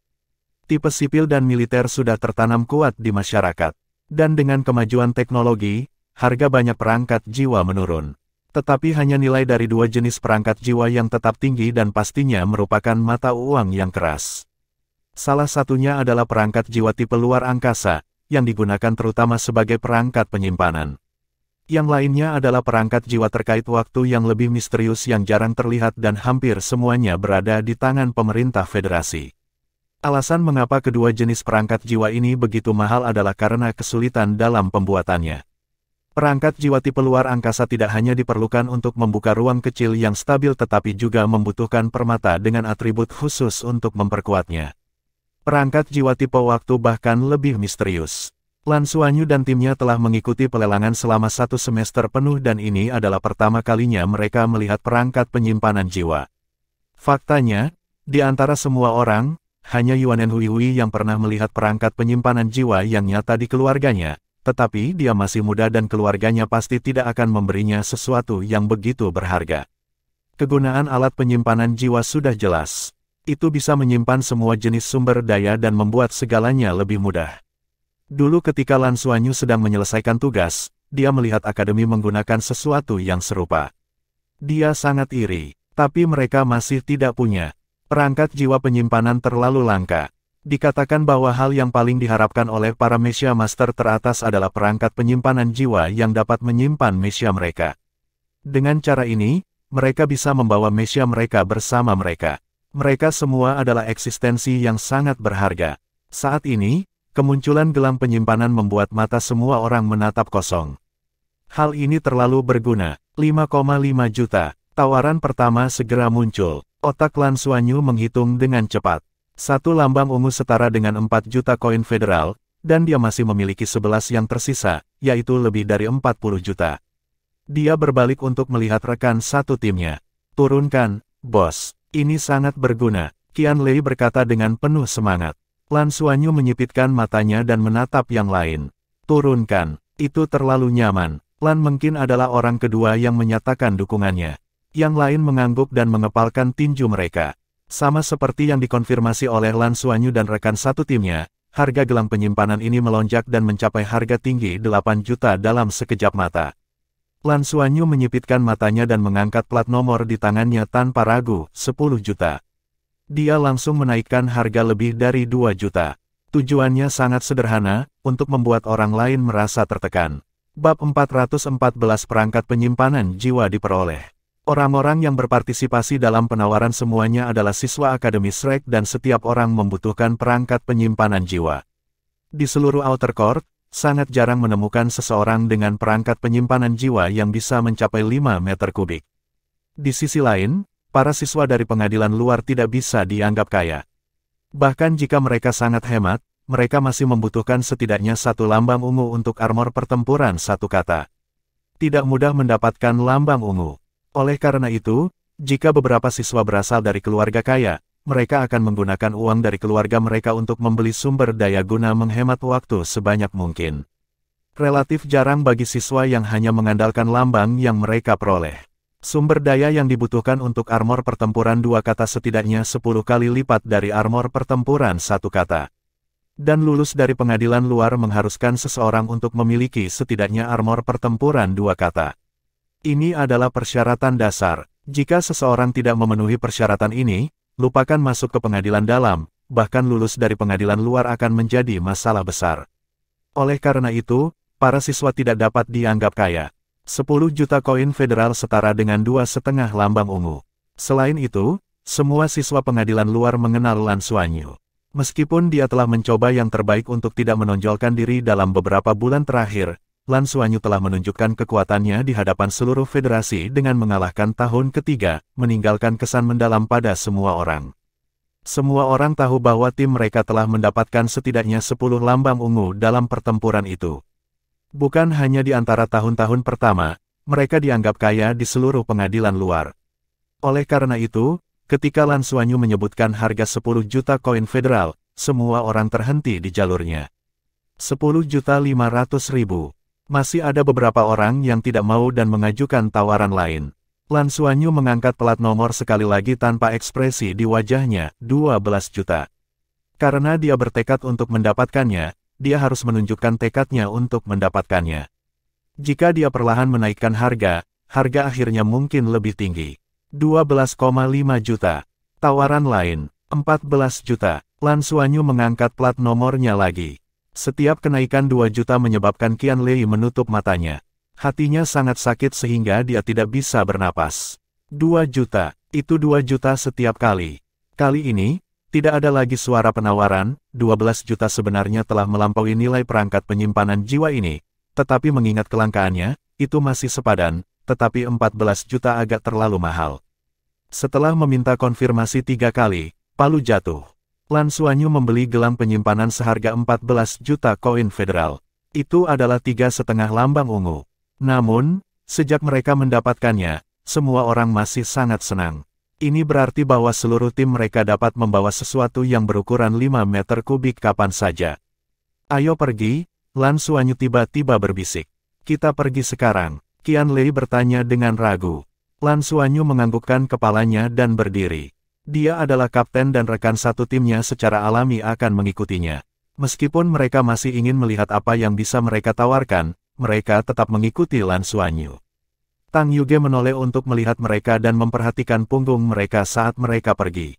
Speaker 1: Tipe sipil dan militer sudah tertanam kuat di masyarakat. Dan dengan kemajuan teknologi, harga banyak perangkat jiwa menurun. Tetapi hanya nilai dari dua jenis perangkat jiwa yang tetap tinggi dan pastinya merupakan mata uang yang keras. Salah satunya adalah perangkat jiwa tipe luar angkasa, yang digunakan terutama sebagai perangkat penyimpanan. Yang lainnya adalah perangkat jiwa terkait waktu yang lebih misterius yang jarang terlihat dan hampir semuanya berada di tangan pemerintah federasi. Alasan mengapa kedua jenis perangkat jiwa ini begitu mahal adalah karena kesulitan dalam pembuatannya. Perangkat jiwa tipe luar angkasa tidak hanya diperlukan untuk membuka ruang kecil yang stabil tetapi juga membutuhkan permata dengan atribut khusus untuk memperkuatnya. Perangkat jiwa tipe waktu bahkan lebih misterius. Lan Xuanyu dan timnya telah mengikuti pelelangan selama 1 semester penuh dan ini adalah pertama kalinya mereka melihat perangkat penyimpanan jiwa. Faktanya, di antara semua orang, hanya Yuanen Huihui yang pernah melihat perangkat penyimpanan jiwa yang nyata di keluarganya, tetapi dia masih muda dan keluarganya pasti tidak akan memberinya sesuatu yang begitu berharga. Kegunaan alat penyimpanan jiwa sudah jelas. Itu bisa menyimpan semua jenis sumber daya dan membuat segalanya lebih mudah. Dulu ketika Lan Xuanyu sedang menyelesaikan tugas, dia melihat akademi menggunakan sesuatu yang serupa. Dia sangat iri, tapi mereka masih tidak punya. Perangkat jiwa penyimpanan terlalu langka. Dikatakan bahwa hal yang paling diharapkan oleh para Mesya Master teratas adalah perangkat penyimpanan jiwa yang dapat menyimpan Mesya mereka. Dengan cara ini, mereka bisa membawa Mesya mereka bersama mereka. Mereka semua adalah eksistensi yang sangat berharga. Saat ini, kemunculan gelang penyimpanan membuat mata semua orang menatap kosong. Hal ini terlalu berguna. 5,5 juta. Tawaran pertama segera muncul. Otak Lan Xuanyu menghitung dengan cepat. Satu lambang ungu setara dengan 4 juta koin federal, dan dia masih memiliki 11 yang tersisa, yaitu lebih dari 40 juta. Dia berbalik untuk melihat rekan satu timnya. Turunkan, bos. Ini sangat berguna, Qian Lei berkata dengan penuh semangat. Lan Xuanyu menyipitkan matanya dan menatap yang lain. Turunkan, itu terlalu nyaman. Lan mungkin adalah orang kedua yang menyatakan dukungannya. Yang lain mengangguk dan mengepalkan tinju mereka. Sama seperti yang dikonfirmasi oleh Lan Xuanyu dan rekan satu timnya, harga gelang penyimpanan ini melonjak dan mencapai harga tinggi 8 juta dalam sekejap mata. Lan Xuanyu menyipitkan matanya dan mengangkat plat nomor di tangannya tanpa ragu, 10 juta. Dia langsung menaikkan harga lebih dari 2 juta. Tujuannya sangat sederhana, untuk membuat orang lain merasa tertekan. Bab 414 perangkat penyimpanan jiwa diperoleh. Orang-orang yang berpartisipasi dalam penawaran semuanya adalah siswa Akademi Shrek dan setiap orang membutuhkan perangkat penyimpanan jiwa. Di seluruh Outer Court, sangat jarang menemukan seseorang dengan perangkat penyimpanan jiwa yang bisa mencapai 5 meter kubik. Di sisi lain, para siswa dari pengadilan luar tidak bisa dianggap kaya. Bahkan jika mereka sangat hemat, mereka masih membutuhkan setidaknya 1 lambang ungu untuk armor pertempuran 1 kata. Tidak mudah mendapatkan lambang ungu. Oleh karena itu, jika beberapa siswa berasal dari keluarga kaya, mereka akan menggunakan uang dari keluarga mereka untuk membeli sumber daya guna menghemat waktu sebanyak mungkin. Relatif jarang bagi siswa yang hanya mengandalkan lambang yang mereka peroleh. Sumber daya yang dibutuhkan untuk armor pertempuran 2 kata setidaknya 10 kali lipat dari armor pertempuran 1 kata. Dan lulus dari pengadilan luar mengharuskan seseorang untuk memiliki setidaknya armor pertempuran 2 kata. Ini adalah persyaratan dasar. Jika seseorang tidak memenuhi persyaratan ini, lupakan masuk ke pengadilan dalam, bahkan lulus dari pengadilan luar akan menjadi masalah besar. Oleh karena itu, para siswa tidak dapat dianggap kaya. 10 juta koin federal setara dengan 2,5 lambang ungu. Selain itu, semua siswa pengadilan luar mengenal Lan Xuanyu. Meskipun dia telah mencoba yang terbaik untuk tidak menonjolkan diri dalam beberapa bulan terakhir, Lan Xuanyu telah menunjukkan kekuatannya di hadapan seluruh federasi dengan mengalahkan tahun ketiga, meninggalkan kesan mendalam pada semua orang. Semua orang tahu bahwa tim mereka telah mendapatkan setidaknya 10 lambang ungu dalam pertempuran itu. Bukan hanya di antara tahun-tahun pertama, mereka dianggap kaya di seluruh pengadilan luar. Oleh karena itu, ketika Lan Xuanyu menyebutkan harga 10 juta koin federal, semua orang terhenti di jalurnya. 10.500.000. Masih ada beberapa orang yang tidak mau dan mengajukan tawaran lain. Lan Xuanyu mengangkat plat nomor sekali lagi tanpa ekspresi di wajahnya, 12 juta. Karena dia bertekad untuk mendapatkannya, dia harus menunjukkan tekadnya untuk mendapatkannya. Jika dia perlahan menaikkan harga akhirnya mungkin lebih tinggi. 12,5 juta. Tawaran lain, 14 juta. Lan Xuanyu mengangkat plat nomornya lagi. Setiap kenaikan 2 juta menyebabkan Qian Lei menutup matanya. Hatinya sangat sakit sehingga dia tidak bisa bernapas. 2 juta, itu 2 juta setiap kali. Kali ini, tidak ada lagi suara penawaran, 12 juta sebenarnya telah melampaui nilai perangkat penyimpanan jiwa ini. Tetapi mengingat kelangkaannya, itu masih sepadan, tetapi 14 juta agak terlalu mahal. Setelah meminta konfirmasi 3 kali, palu jatuh. Lan Xuanyu membeli gelang penyimpanan seharga 14 juta koin federal. Itu adalah 3,5 lambang ungu. Namun, sejak mereka mendapatkannya, semua orang masih sangat senang. Ini berarti bahwa seluruh tim mereka dapat membawa sesuatu yang berukuran 5 meter kubik kapan saja. Ayo pergi, Lan Xuanyu tiba-tiba berbisik. Kita pergi sekarang. Qian Lei bertanya dengan ragu. Lan Xuanyu menganggukkan kepalanya dan berdiri. Dia adalah kapten dan rekan satu timnya secara alami akan mengikutinya. Meskipun mereka masih ingin melihat apa yang bisa mereka tawarkan, mereka tetap mengikuti Lan Xuanyu. Tang Yuge menoleh untuk melihat mereka dan memperhatikan punggung mereka saat mereka pergi.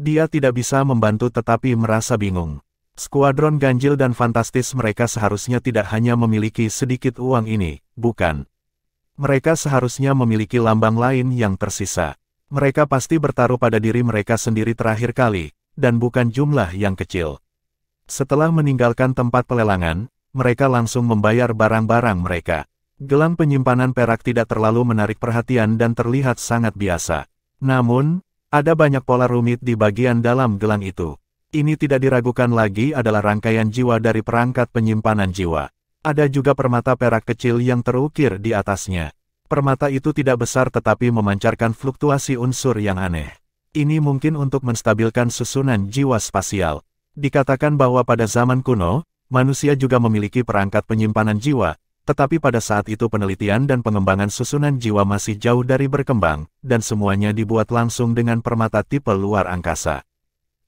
Speaker 1: Dia tidak bisa membantu tetapi merasa bingung. Skuadron ganjil dan fantastis mereka seharusnya tidak hanya memiliki sedikit uang ini, bukan? Mereka seharusnya memiliki lambang lain yang tersisa. Mereka pasti bertaruh pada diri mereka sendiri terakhir kali, dan bukan jumlah yang kecil. Setelah meninggalkan tempat pelelangan, mereka langsung membayar barang-barang mereka. Gelang penyimpanan perak tidak terlalu menarik perhatian dan terlihat sangat biasa. Namun, ada banyak pola rumit di bagian dalam gelang itu. Ini tidak diragukan lagi adalah rangkaian jiwa dari perangkat penyimpanan jiwa. Ada juga permata perak kecil yang terukir di atasnya. Permata itu tidak besar tetapi memancarkan fluktuasi unsur yang aneh. Ini mungkin untuk menstabilkan susunan jiwa spasial. Dikatakan bahwa pada zaman kuno, manusia juga memiliki perangkat penyimpanan jiwa, tetapi pada saat itu penelitian dan pengembangan susunan jiwa masih jauh dari berkembang, dan semuanya dibuat langsung dengan permata tipe luar angkasa.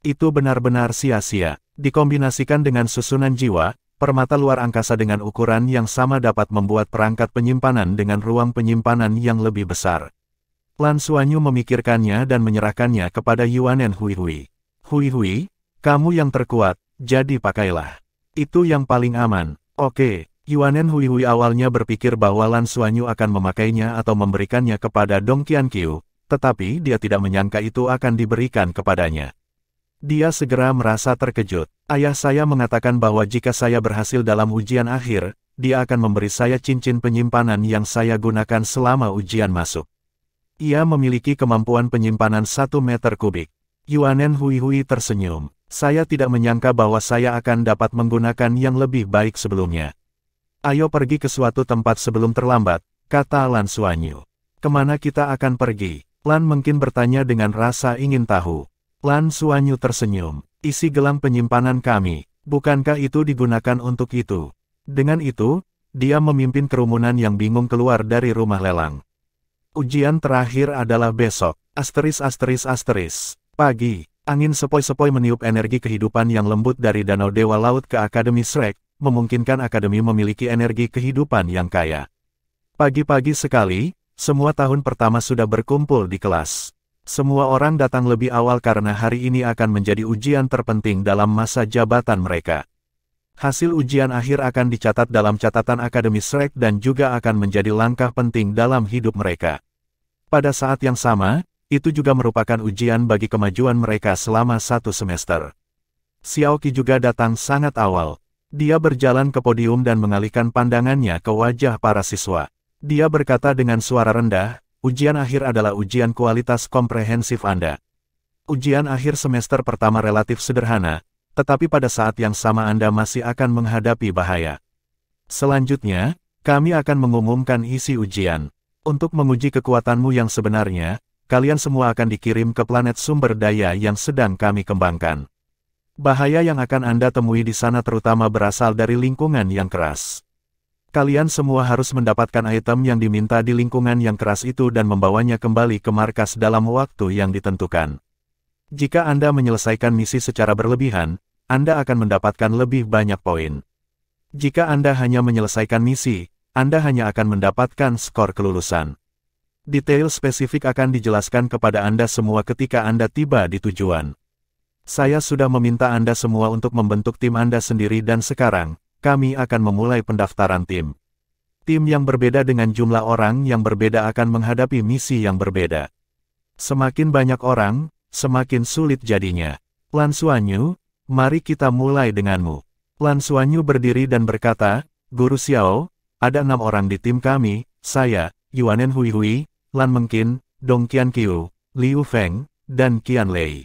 Speaker 1: Itu benar-benar sia-sia. Dikombinasikan dengan susunan jiwa, permata luar angkasa dengan ukuran yang sama dapat membuat perangkat penyimpanan dengan ruang penyimpanan yang lebih besar. Lan Xuanyu memikirkannya dan menyerahkannya kepada Yuanen Huihui. Huihui, kamu yang terkuat, jadi pakailah. Itu yang paling aman. Oke, Yuanen Huihui awalnya berpikir bahwa Lan Xuanyu akan memakainya atau memberikannya kepada Dong Qianqiu, tetapi dia tidak menyangka itu akan diberikan kepadanya. Dia segera merasa terkejut. Ayah saya mengatakan bahwa jika saya berhasil dalam ujian akhir, dia akan memberi saya cincin penyimpanan yang saya gunakan selama ujian masuk. Ia memiliki kemampuan penyimpanan 1 meter kubik. Yuanen Huihui tersenyum. Saya tidak menyangka bahwa saya akan dapat menggunakan yang lebih baik sebelumnya. Ayo pergi ke suatu tempat sebelum terlambat, kata Lan Xuanyu. Kemana kita akan pergi? Lan mungkin bertanya dengan rasa ingin tahu. Lan Xuanyu tersenyum. Isi gelang penyimpanan kami, bukankah itu digunakan untuk itu? Dengan itu, dia memimpin kerumunan yang bingung keluar dari rumah lelang. Ujian terakhir adalah besok. Pagi, angin sepoi-sepoi meniup energi kehidupan yang lembut dari Danau Dewa Laut ke Akademi Shrek, memungkinkan Akademi memiliki energi kehidupan yang kaya. Pagi-pagi sekali, semua tahun pertama sudah berkumpul di kelas. Semua orang datang lebih awal karena hari ini akan menjadi ujian terpenting dalam masa jabatan mereka. Hasil ujian akhir akan dicatat dalam catatan Akademi Shrek dan juga akan menjadi langkah penting dalam hidup mereka. Pada saat yang sama, itu juga merupakan ujian bagi kemajuan mereka selama 1 semester. Xiaoqi juga datang sangat awal. Dia berjalan ke podium dan mengalihkan pandangannya ke wajah para siswa. Dia berkata dengan suara rendah, ujian akhir adalah ujian kualitas komprehensif Anda. Ujian akhir semester pertama relatif sederhana, tetapi pada saat yang sama Anda masih akan menghadapi bahaya. Selanjutnya, kami akan mengumumkan isi ujian. Untuk menguji kekuatanmu yang sebenarnya, kalian semua akan dikirim ke planet sumber daya yang sedang kami kembangkan. Bahaya yang akan Anda temui di sana terutama berasal dari lingkungan yang keras. Kalian semua harus mendapatkan item yang diminta di lingkungan yang keras itu dan membawanya kembali ke markas dalam waktu yang ditentukan. Jika Anda menyelesaikan misi secara berlebihan, Anda akan mendapatkan lebih banyak poin. Jika Anda hanya menyelesaikan misi, Anda hanya akan mendapatkan skor kelulusan. Detail spesifik akan dijelaskan kepada Anda semua ketika Anda tiba di tujuan. Saya sudah meminta Anda semua untuk membentuk tim Anda sendiri dan sekarang, kami akan memulai pendaftaran tim. Tim yang berbeda dengan jumlah orang yang berbeda akan menghadapi misi yang berbeda. Semakin banyak orang, semakin sulit jadinya. Lan Xuanyu, mari kita mulai denganmu. Lan Xuanyu berdiri dan berkata, Guru Xiao, ada 6 orang di tim kami, saya, Yuanen Hui, Lan Mengqin, Dong Qianqiu, Liu Feng, dan Qian Lei.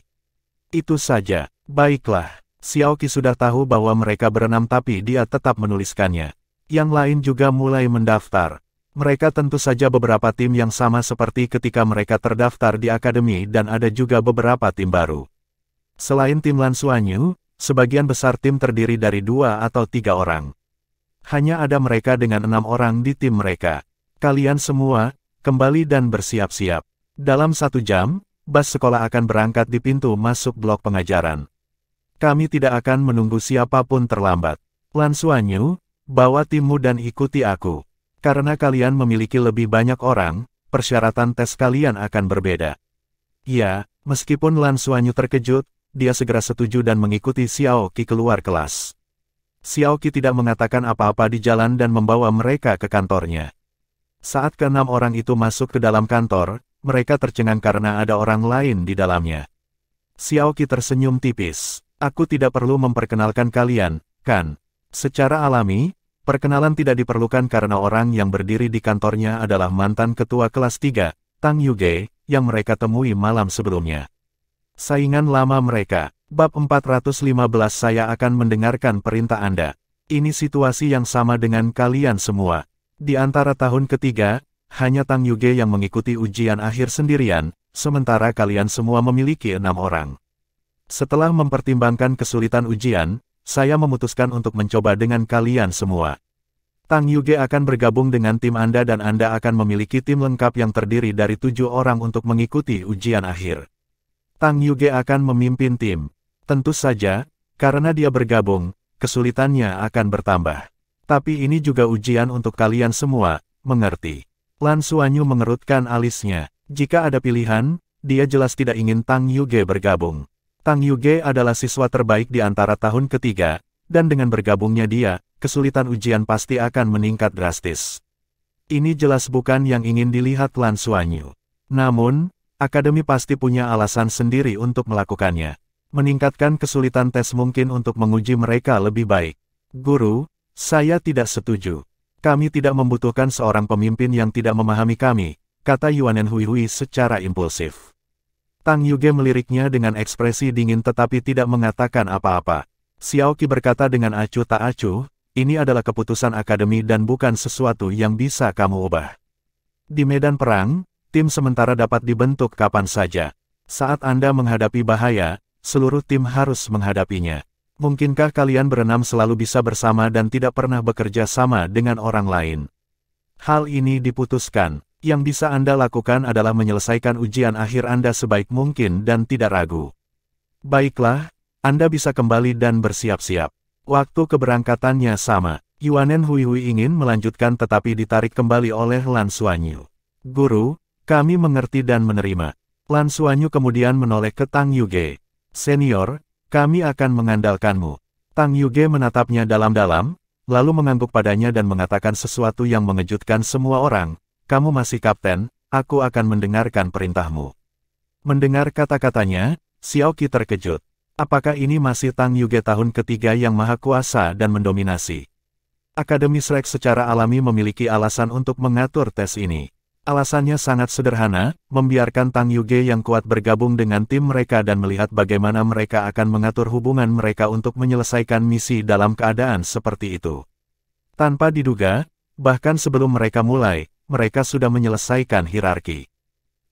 Speaker 1: Itu saja. Baiklah, Xiao Qi sudah tahu bahwa mereka berenam tapi dia tetap menuliskannya. Yang lain juga mulai mendaftar. Mereka tentu saja beberapa tim yang sama seperti ketika mereka terdaftar di akademi dan ada juga beberapa tim baru. Selain tim Lan Xuanyu, sebagian besar tim terdiri dari 2 atau 3 orang. Hanya ada mereka dengan 6 orang di tim mereka. Kalian semua, kembali dan bersiap-siap. Dalam 1 jam, bus sekolah akan berangkat di pintu masuk blok pengajaran. Kami tidak akan menunggu siapapun terlambat. Lan Xuanyu, bawa timmu dan ikuti aku. Karena kalian memiliki lebih banyak orang, persyaratan tes kalian akan berbeda. Ya, meskipun Lan Xuanyu terkejut, dia segera setuju dan mengikuti Xiao Qi keluar kelas. Xiao Qi tidak mengatakan apa-apa di jalan dan membawa mereka ke kantornya. Saat ke-6 orang itu masuk ke dalam kantor, mereka tercengang karena ada orang lain di dalamnya. Xiao Qi tersenyum tipis. Aku tidak perlu memperkenalkan kalian, kan? Secara alami, perkenalan tidak diperlukan karena orang yang berdiri di kantornya adalah mantan ketua kelas 3, Tang Yuge, yang mereka temui malam sebelumnya. Saingan lama mereka. Bab 415 saya akan mendengarkan perintah Anda. Ini situasi yang sama dengan kalian semua. Di antara tahun ketiga, hanya Tang Yuge yang mengikuti ujian akhir sendirian, sementara kalian semua memiliki 6 orang. Setelah mempertimbangkan kesulitan ujian, saya memutuskan untuk mencoba dengan kalian semua. Tang Yuge akan bergabung dengan tim Anda dan Anda akan memiliki tim lengkap yang terdiri dari 7 orang untuk mengikuti ujian akhir. Tang Yuge akan memimpin tim. Tentu saja, karena dia bergabung, kesulitannya akan bertambah. Tapi ini juga ujian untuk kalian semua, mengerti? Lan Xuanyu mengerutkan alisnya. Jika ada pilihan, dia jelas tidak ingin Tang Yuge bergabung. Tang Yuge adalah siswa terbaik di antara tahun ketiga, dan dengan bergabungnya dia, kesulitan ujian pasti akan meningkat drastis. Ini jelas bukan yang ingin dilihat Lan Xuanyu. Namun, akademi pasti punya alasan sendiri untuk melakukannya. Meningkatkan kesulitan tes mungkin untuk menguji mereka lebih baik. Guru, saya tidak setuju. Kami tidak membutuhkan seorang pemimpin yang tidak memahami kami, kata Yuanen Hui secara impulsif. Tang Yuge meliriknya dengan ekspresi dingin tetapi tidak mengatakan apa-apa. Xiao Qi berkata dengan acuh tak acuh, ini adalah keputusan akademi dan bukan sesuatu yang bisa kamu ubah. Di medan perang, tim sementara dapat dibentuk kapan saja. Saat Anda menghadapi bahaya, seluruh tim harus menghadapinya. Mungkinkah kalian berenam selalu bisa bersama dan tidak pernah bekerja sama dengan orang lain? Hal ini diputuskan. Yang bisa Anda lakukan adalah menyelesaikan ujian akhir Anda sebaik mungkin dan tidak ragu. Baiklah, Anda bisa kembali dan bersiap-siap. Waktu keberangkatannya sama. Yuanen Hui ingin melanjutkan tetapi ditarik kembali oleh Lan Xuanyu. Guru, kami mengerti dan menerima. Lan Xuanyu kemudian menoleh ke Tang Yuge. Senior, kami akan mengandalkanmu. Tang Yuge menatapnya dalam-dalam, lalu mengangguk padanya dan mengatakan sesuatu yang mengejutkan semua orang. Kamu masih kapten, aku akan mendengarkan perintahmu. Mendengar kata-katanya, Xiao Qi terkejut. Apakah ini masih Tang Yuge tahun ketiga yang maha kuasa dan mendominasi? Akademi Shrek secara alami memiliki alasan untuk mengatur tes ini. Alasannya sangat sederhana, membiarkan Tang Yuge yang kuat bergabung dengan tim mereka dan melihat bagaimana mereka akan mengatur hubungan mereka untuk menyelesaikan misi dalam keadaan seperti itu. Tanpa diduga, bahkan sebelum mereka mulai, mereka sudah menyelesaikan hierarki.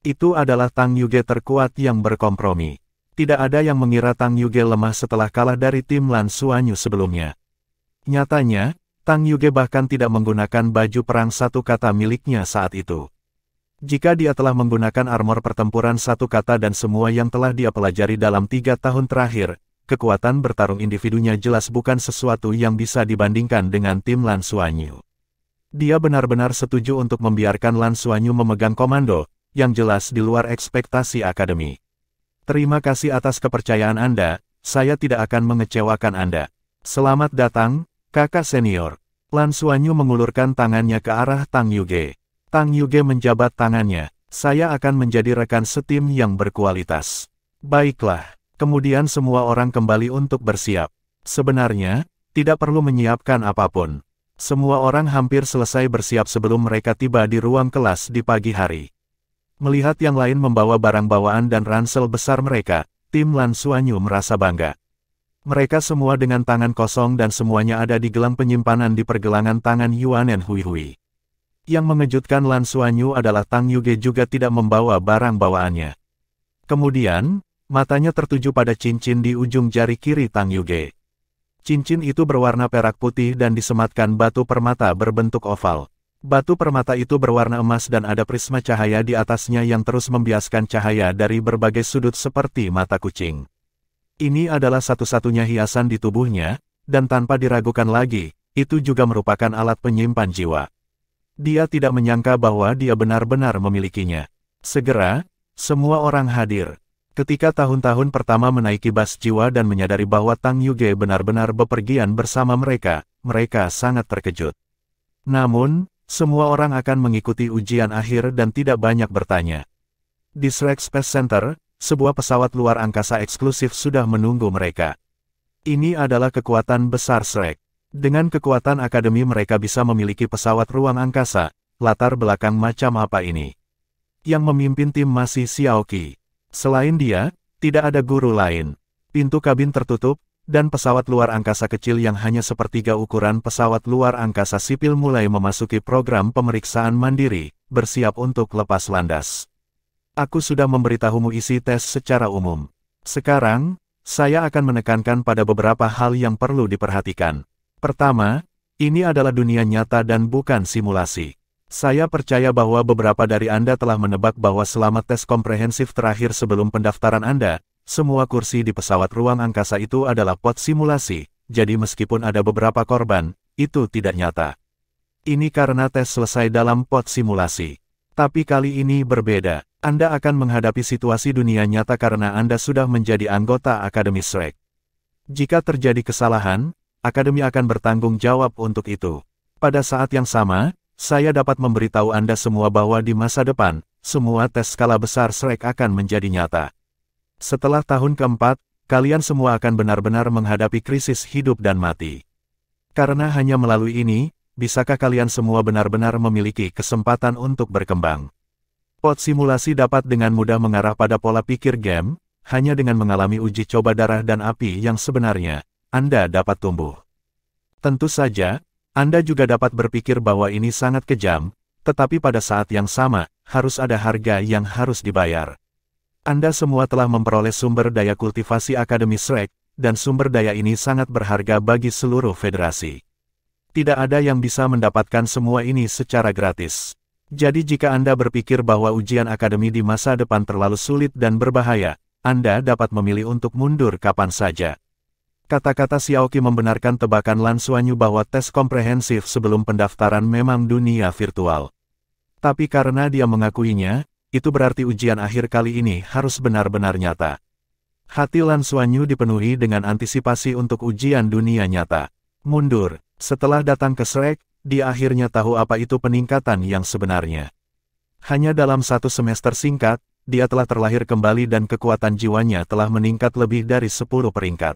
Speaker 1: Itu adalah Tang Yuge terkuat yang berkompromi. Tidak ada yang mengira Tang Yuge lemah setelah kalah dari tim Lan Xuanyu sebelumnya. Nyatanya, Tang Yuge bahkan tidak menggunakan baju perang satu kata miliknya saat itu. Jika dia telah menggunakan armor pertempuran satu kata dan semua yang telah dia pelajari dalam 3 tahun terakhir, kekuatan bertarung individunya jelas bukan sesuatu yang bisa dibandingkan dengan tim Lan Xuanyu. Dia benar-benar setuju untuk membiarkan Lan Xuanyu memegang komando, yang jelas di luar ekspektasi akademi. Terima kasih atas kepercayaan Anda, saya tidak akan mengecewakan Anda. Selamat datang, kakak senior. Lan Xuanyu mengulurkan tangannya ke arah Tang Yuge. Tang Yuge menjabat tangannya, saya akan menjadi rekan setim yang berkualitas. Baiklah, kemudian semua orang kembali untuk bersiap. Sebenarnya, tidak perlu menyiapkan apapun. Semua orang hampir selesai bersiap sebelum mereka tiba di ruang kelas di pagi hari. Melihat yang lain membawa barang bawaan dan ransel besar mereka, tim Lan Xuanyu merasa bangga. Mereka semua dengan tangan kosong dan semuanya ada di gelang penyimpanan di pergelangan tangan Yuan dan Hui Hui. Yang mengejutkan Lan Xuanyu adalah Tang Yuge juga tidak membawa barang bawaannya. Kemudian, matanya tertuju pada cincin di ujung jari kiri Tang Yuge. Cincin itu berwarna perak putih dan disematkan batu permata berbentuk oval. Batu permata itu berwarna emas dan ada prisma cahaya di atasnya yang terus membiaskan cahaya dari berbagai sudut seperti mata kucing. Ini adalah satu-satunya hiasan di tubuhnya, dan tanpa diragukan lagi, itu juga merupakan alat penyimpan jiwa. Dia tidak menyangka bahwa dia benar-benar memilikinya. Segera, semua orang hadir. Ketika tahun-tahun pertama menaiki bas jiwa dan menyadari bahwa Tang Yuge benar-benar bepergian bersama mereka, mereka sangat terkejut. Namun, semua orang akan mengikuti ujian akhir dan tidak banyak bertanya. Di Shrek Space Center, sebuah pesawat luar angkasa eksklusif sudah menunggu mereka. Ini adalah kekuatan besar Shrek. Dengan kekuatan akademi mereka bisa memiliki pesawat ruang angkasa, latar belakang macam apa ini? Yang memimpin tim masih Xiaoqi. Selain dia, tidak ada guru lain. Pintu kabin tertutup, dan pesawat luar angkasa kecil yang hanya sepertiga ukuran pesawat luar angkasa sipil mulai memasuki program pemeriksaan mandiri, bersiap untuk lepas landas. Aku sudah memberitahumu isi tes secara umum. Sekarang, saya akan menekankan pada beberapa hal yang perlu diperhatikan. Pertama, ini adalah dunia nyata dan bukan simulasi. Saya percaya bahwa beberapa dari Anda telah menebak bahwa selama tes komprehensif terakhir sebelum pendaftaran Anda, semua kursi di pesawat ruang angkasa itu adalah pot simulasi, jadi meskipun ada beberapa korban, itu tidak nyata. Ini karena tes selesai dalam pot simulasi. Tapi kali ini berbeda. Anda akan menghadapi situasi dunia nyata karena Anda sudah menjadi anggota Akademi Shrek. Jika terjadi kesalahan, Akademi akan bertanggung jawab untuk itu. Pada saat yang sama, saya dapat memberitahu Anda semua bahwa di masa depan, semua tes skala besar Shrek akan menjadi nyata. Setelah tahun keempat, kalian semua akan benar-benar menghadapi krisis hidup dan mati. Karena hanya melalui ini, bisakah kalian semua benar-benar memiliki kesempatan untuk berkembang? Pot simulasi dapat dengan mudah mengarah pada pola pikir game, hanya dengan mengalami uji coba darah dan api yang sebenarnya, Anda dapat tumbuh. Tentu saja, Anda juga dapat berpikir bahwa ini sangat kejam, tetapi pada saat yang sama, harus ada harga yang harus dibayar. Anda semua telah memperoleh sumber daya kultivasi Akademi Shrek, dan sumber daya ini sangat berharga bagi seluruh federasi. Tidak ada yang bisa mendapatkan semua ini secara gratis. Jadi jika Anda berpikir bahwa ujian akademi di masa depan terlalu sulit dan berbahaya, Anda dapat memilih untuk mundur kapan saja. Kata-kata Xiaoqi membenarkan tebakan Lan Xuanyu bahwa tes komprehensif sebelum pendaftaran memang dunia virtual. Tapi karena dia mengakuinya, itu berarti ujian akhir kali ini harus benar-benar nyata. Hati Lan Xuanyu dipenuhi dengan antisipasi untuk ujian dunia nyata. Mundur. Setelah datang ke Shrek, dia akhirnya tahu apa itu peningkatan yang sebenarnya. Hanya dalam satu semester singkat, dia telah terlahir kembali dan kekuatan jiwanya telah meningkat lebih dari 10 peringkat.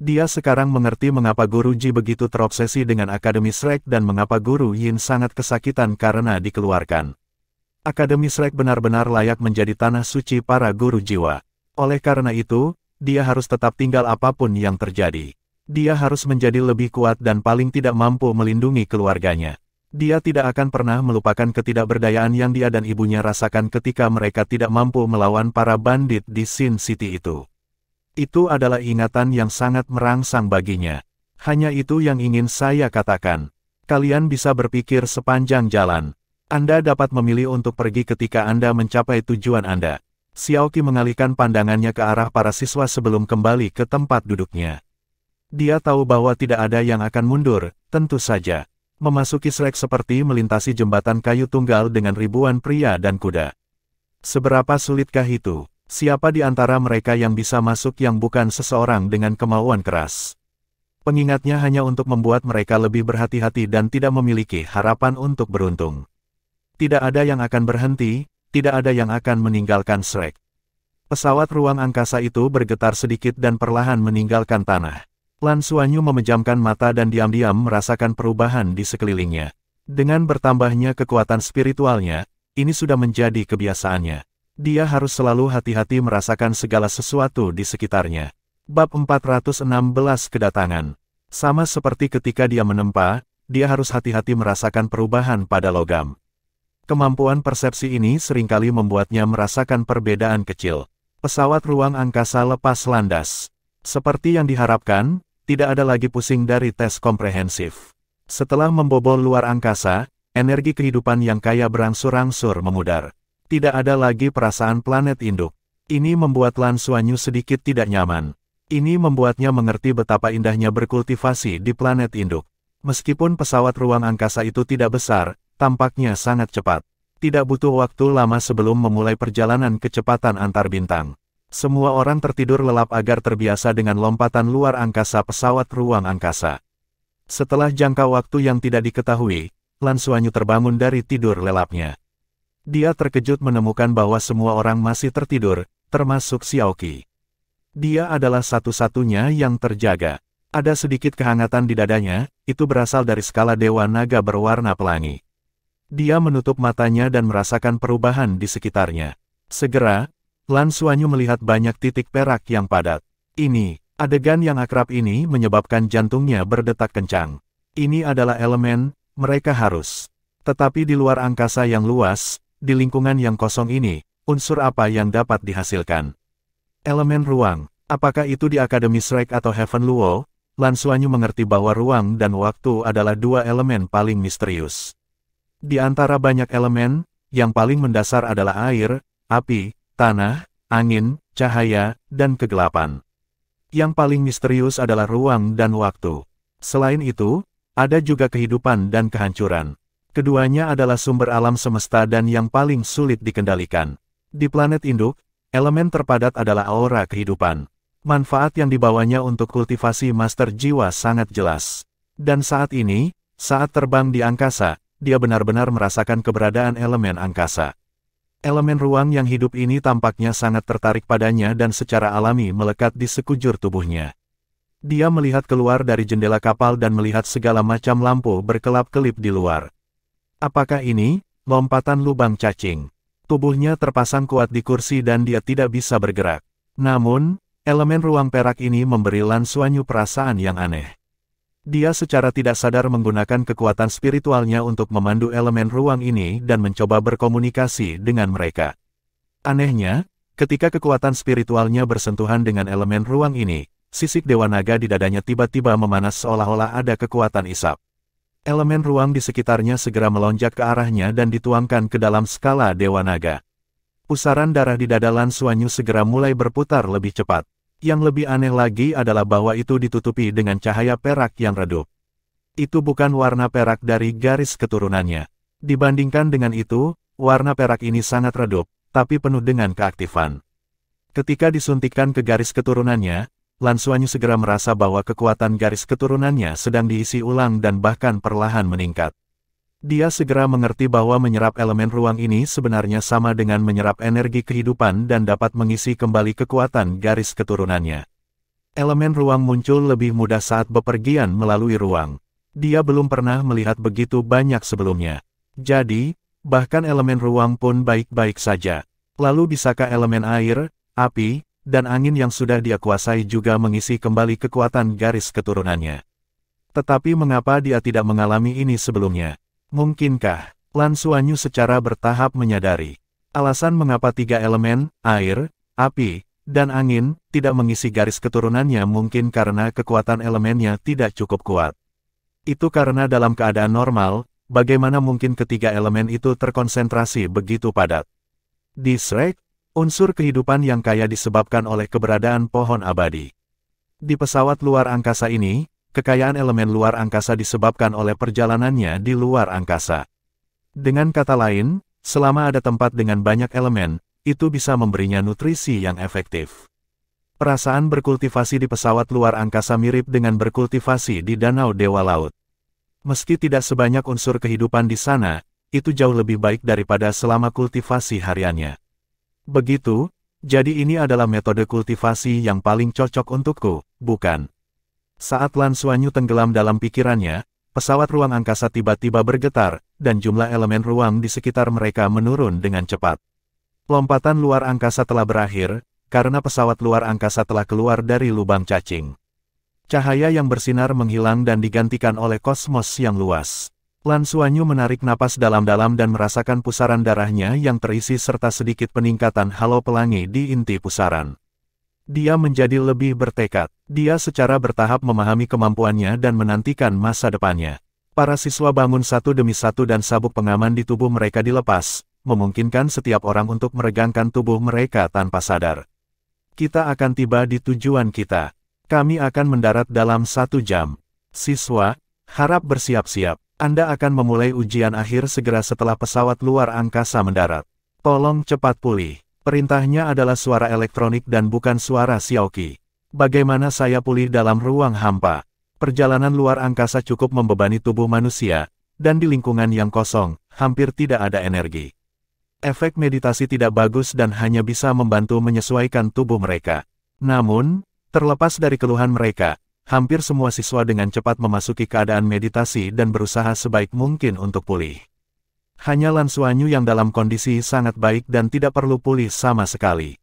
Speaker 1: Dia sekarang mengerti mengapa Guru Ji begitu terobsesi dengan Akademi Shrek dan mengapa Guru Yin sangat kesakitan karena dikeluarkan. Akademi Shrek benar-benar layak menjadi tanah suci para guru jiwa. Oleh karena itu, dia harus tetap tinggal apapun yang terjadi. Dia harus menjadi lebih kuat dan paling tidak mampu melindungi keluarganya. Dia tidak akan pernah melupakan ketidakberdayaan yang dia dan ibunya rasakan ketika mereka tidak mampu melawan para bandit di Sin City itu. Itu adalah ingatan yang sangat merangsang baginya. Hanya itu yang ingin saya katakan. Kalian bisa berpikir sepanjang jalan. Anda dapat memilih untuk pergi ketika Anda mencapai tujuan Anda. Xiaoqi mengalihkan pandangannya ke arah para siswa sebelum kembali ke tempat duduknya. Dia tahu bahwa tidak ada yang akan mundur, tentu saja. Memasuki Shrek seperti melintasi jembatan kayu tunggal dengan ribuan pria dan kuda. Seberapa sulitkah itu? Siapa di antara mereka yang bisa masuk yang bukan seseorang dengan kemauan keras? Pengingatnya hanya untuk membuat mereka lebih berhati-hati dan tidak memiliki harapan untuk beruntung. Tidak ada yang akan berhenti, tidak ada yang akan meninggalkan Shrek. Pesawat ruang angkasa itu bergetar sedikit dan perlahan meninggalkan tanah. Lan Xuanyu memejamkan mata dan diam-diam merasakan perubahan di sekelilingnya. Dengan bertambahnya kekuatan spiritualnya, ini sudah menjadi kebiasaannya. Dia harus selalu hati-hati merasakan segala sesuatu di sekitarnya. Bab 416 Kedatangan. Sama seperti ketika dia menempa, dia harus hati-hati merasakan perubahan pada logam. Kemampuan persepsi ini seringkali membuatnya merasakan perbedaan kecil. Pesawat ruang angkasa lepas landas. Seperti yang diharapkan, tidak ada lagi pusing dari tes komprehensif. Setelah membobol luar angkasa, energi kehidupan yang kaya berangsur-angsur memudar. Tidak ada lagi perasaan planet induk. Ini membuat Lan Xuanyu sedikit tidak nyaman. Ini membuatnya mengerti betapa indahnya berkultivasi di planet induk. Meskipun pesawat ruang angkasa itu tidak besar, tampaknya sangat cepat. Tidak butuh waktu lama sebelum memulai perjalanan kecepatan antar bintang. Semua orang tertidur lelap agar terbiasa dengan lompatan luar angkasa pesawat ruang angkasa. Setelah jangka waktu yang tidak diketahui, Lan Xuanyu terbangun dari tidur lelapnya. Dia terkejut menemukan bahwa semua orang masih tertidur, termasuk Xiaoqi. Dia adalah satu-satunya yang terjaga. Ada sedikit kehangatan di dadanya, itu berasal dari skala Dewa Naga berwarna pelangi. Dia menutup matanya dan merasakan perubahan di sekitarnya. Segera, Lan Xuanyu melihat banyak titik perak yang padat. Ini, adegan yang akrab ini menyebabkan jantungnya berdetak kencang. Ini adalah elemen, mereka harus. Tetapi di luar angkasa yang luas, di lingkungan yang kosong ini, unsur apa yang dapat dihasilkan? Elemen ruang. Apakah itu di Akademi Shrek atau Heaven Luo? Lan Xuanyu mengerti bahwa ruang dan waktu adalah dua elemen paling misterius. Di antara banyak elemen, yang paling mendasar adalah air, api, tanah, angin, cahaya, dan kegelapan. Yang paling misterius adalah ruang dan waktu. Selain itu, ada juga kehidupan dan kehancuran. Keduanya adalah sumber alam semesta dan yang paling sulit dikendalikan. Di planet induk, elemen terpadat adalah aura kehidupan. Manfaat yang dibawanya untuk kultivasi master jiwa sangat jelas. Dan saat ini, saat terbang di angkasa, dia benar-benar merasakan keberadaan elemen angkasa. Elemen ruang yang hidup ini tampaknya sangat tertarik padanya dan secara alami melekat di sekujur tubuhnya. Dia melihat keluar dari jendela kapal dan melihat segala macam lampu berkelap-kelip di luar. Apakah ini lompatan lubang cacing? Tubuhnya terpasang kuat di kursi dan dia tidak bisa bergerak. Namun, elemen ruang perak ini memberi Lan Xuanyu perasaan yang aneh. Dia secara tidak sadar menggunakan kekuatan spiritualnya untuk memandu elemen ruang ini dan mencoba berkomunikasi dengan mereka. Anehnya, ketika kekuatan spiritualnya bersentuhan dengan elemen ruang ini, sisik Dewa Naga di dadanya tiba-tiba memanas seolah-olah ada kekuatan isap. Elemen ruang di sekitarnya segera melonjak ke arahnya dan dituangkan ke dalam skala Dewa Naga. Pusaran darah di dada Lan Xuanyu segera mulai berputar lebih cepat. Yang lebih aneh lagi adalah bahwa itu ditutupi dengan cahaya perak yang redup. Itu bukan warna perak dari garis keturunannya. Dibandingkan dengan itu, warna perak ini sangat redup, tapi penuh dengan keaktifan. Ketika disuntikkan ke garis keturunannya, Lan Xuanyu segera merasa bahwa kekuatan garis keturunannya sedang diisi ulang dan bahkan perlahan meningkat. Dia segera mengerti bahwa menyerap elemen ruang ini sebenarnya sama dengan menyerap energi kehidupan dan dapat mengisi kembali kekuatan garis keturunannya. Elemen ruang muncul lebih mudah saat bepergian melalui ruang. Dia belum pernah melihat begitu banyak sebelumnya. Jadi, bahkan elemen ruang pun baik-baik saja. Lalu bisakah elemen air, api, dan angin yang sudah dia kuasai juga mengisi kembali kekuatan garis keturunannya? Tetapi mengapa dia tidak mengalami ini sebelumnya? Mungkinkah? Lan Xuanyu secara bertahap menyadari alasan mengapa tiga elemen, air, api, Dan angin, tidak mengisi garis keturunannya mungkin karena kekuatan elemennya tidak cukup kuat. Itu karena dalam keadaan normal, bagaimana mungkin ketiga elemen itu terkonsentrasi begitu padat. Di Shrek, unsur kehidupan yang kaya disebabkan oleh keberadaan pohon abadi. Di pesawat luar angkasa ini, kekayaan elemen luar angkasa disebabkan oleh perjalanannya di luar angkasa. Dengan kata lain, selama ada tempat dengan banyak elemen, itu bisa memberinya nutrisi yang efektif. Perasaan berkultivasi di pesawat luar angkasa mirip dengan berkultivasi di Danau Dewa Laut. Meski tidak sebanyak unsur kehidupan di sana, itu jauh lebih baik daripada selama kultivasi hariannya. Begitu, jadi ini adalah metode kultivasi yang paling cocok untukku, bukan? Saat Lan Xuanyu tenggelam dalam pikirannya, pesawat ruang angkasa tiba-tiba bergetar, dan jumlah elemen ruang di sekitar mereka menurun dengan cepat. Lompatan luar angkasa telah berakhir, karena pesawat luar angkasa telah keluar dari lubang cacing. Cahaya yang bersinar menghilang dan digantikan oleh kosmos yang luas. Lan Xuanyu menarik napas dalam-dalam dan merasakan pusaran darahnya yang terisi serta sedikit peningkatan halo pelangi di inti pusaran. Dia menjadi lebih bertekad. Dia secara bertahap memahami kemampuannya dan menantikan masa depannya. Para siswa bangun satu demi satu dan sabuk pengaman di tubuh mereka dilepas, memungkinkan setiap orang untuk meregangkan tubuh mereka tanpa sadar. Kita akan tiba di tujuan kita. Kami akan mendarat dalam 1 jam. Siswa, harap bersiap-siap. Anda akan memulai ujian akhir segera setelah pesawat luar angkasa mendarat. Tolong cepat pulih. Perintahnya adalah suara elektronik dan bukan suara Xiaoqi. Bagaimana saya pulih dalam ruang hampa? Perjalanan luar angkasa cukup membebani tubuh manusia, dan di lingkungan yang kosong, hampir tidak ada energi. Efek meditasi tidak bagus dan hanya bisa membantu menyesuaikan tubuh mereka. Namun, terlepas dari keluhan mereka, hampir semua siswa dengan cepat memasuki keadaan meditasi dan berusaha sebaik mungkin untuk pulih. Hanya Lan Xuanyu yang dalam kondisi sangat baik dan tidak perlu pulih sama sekali.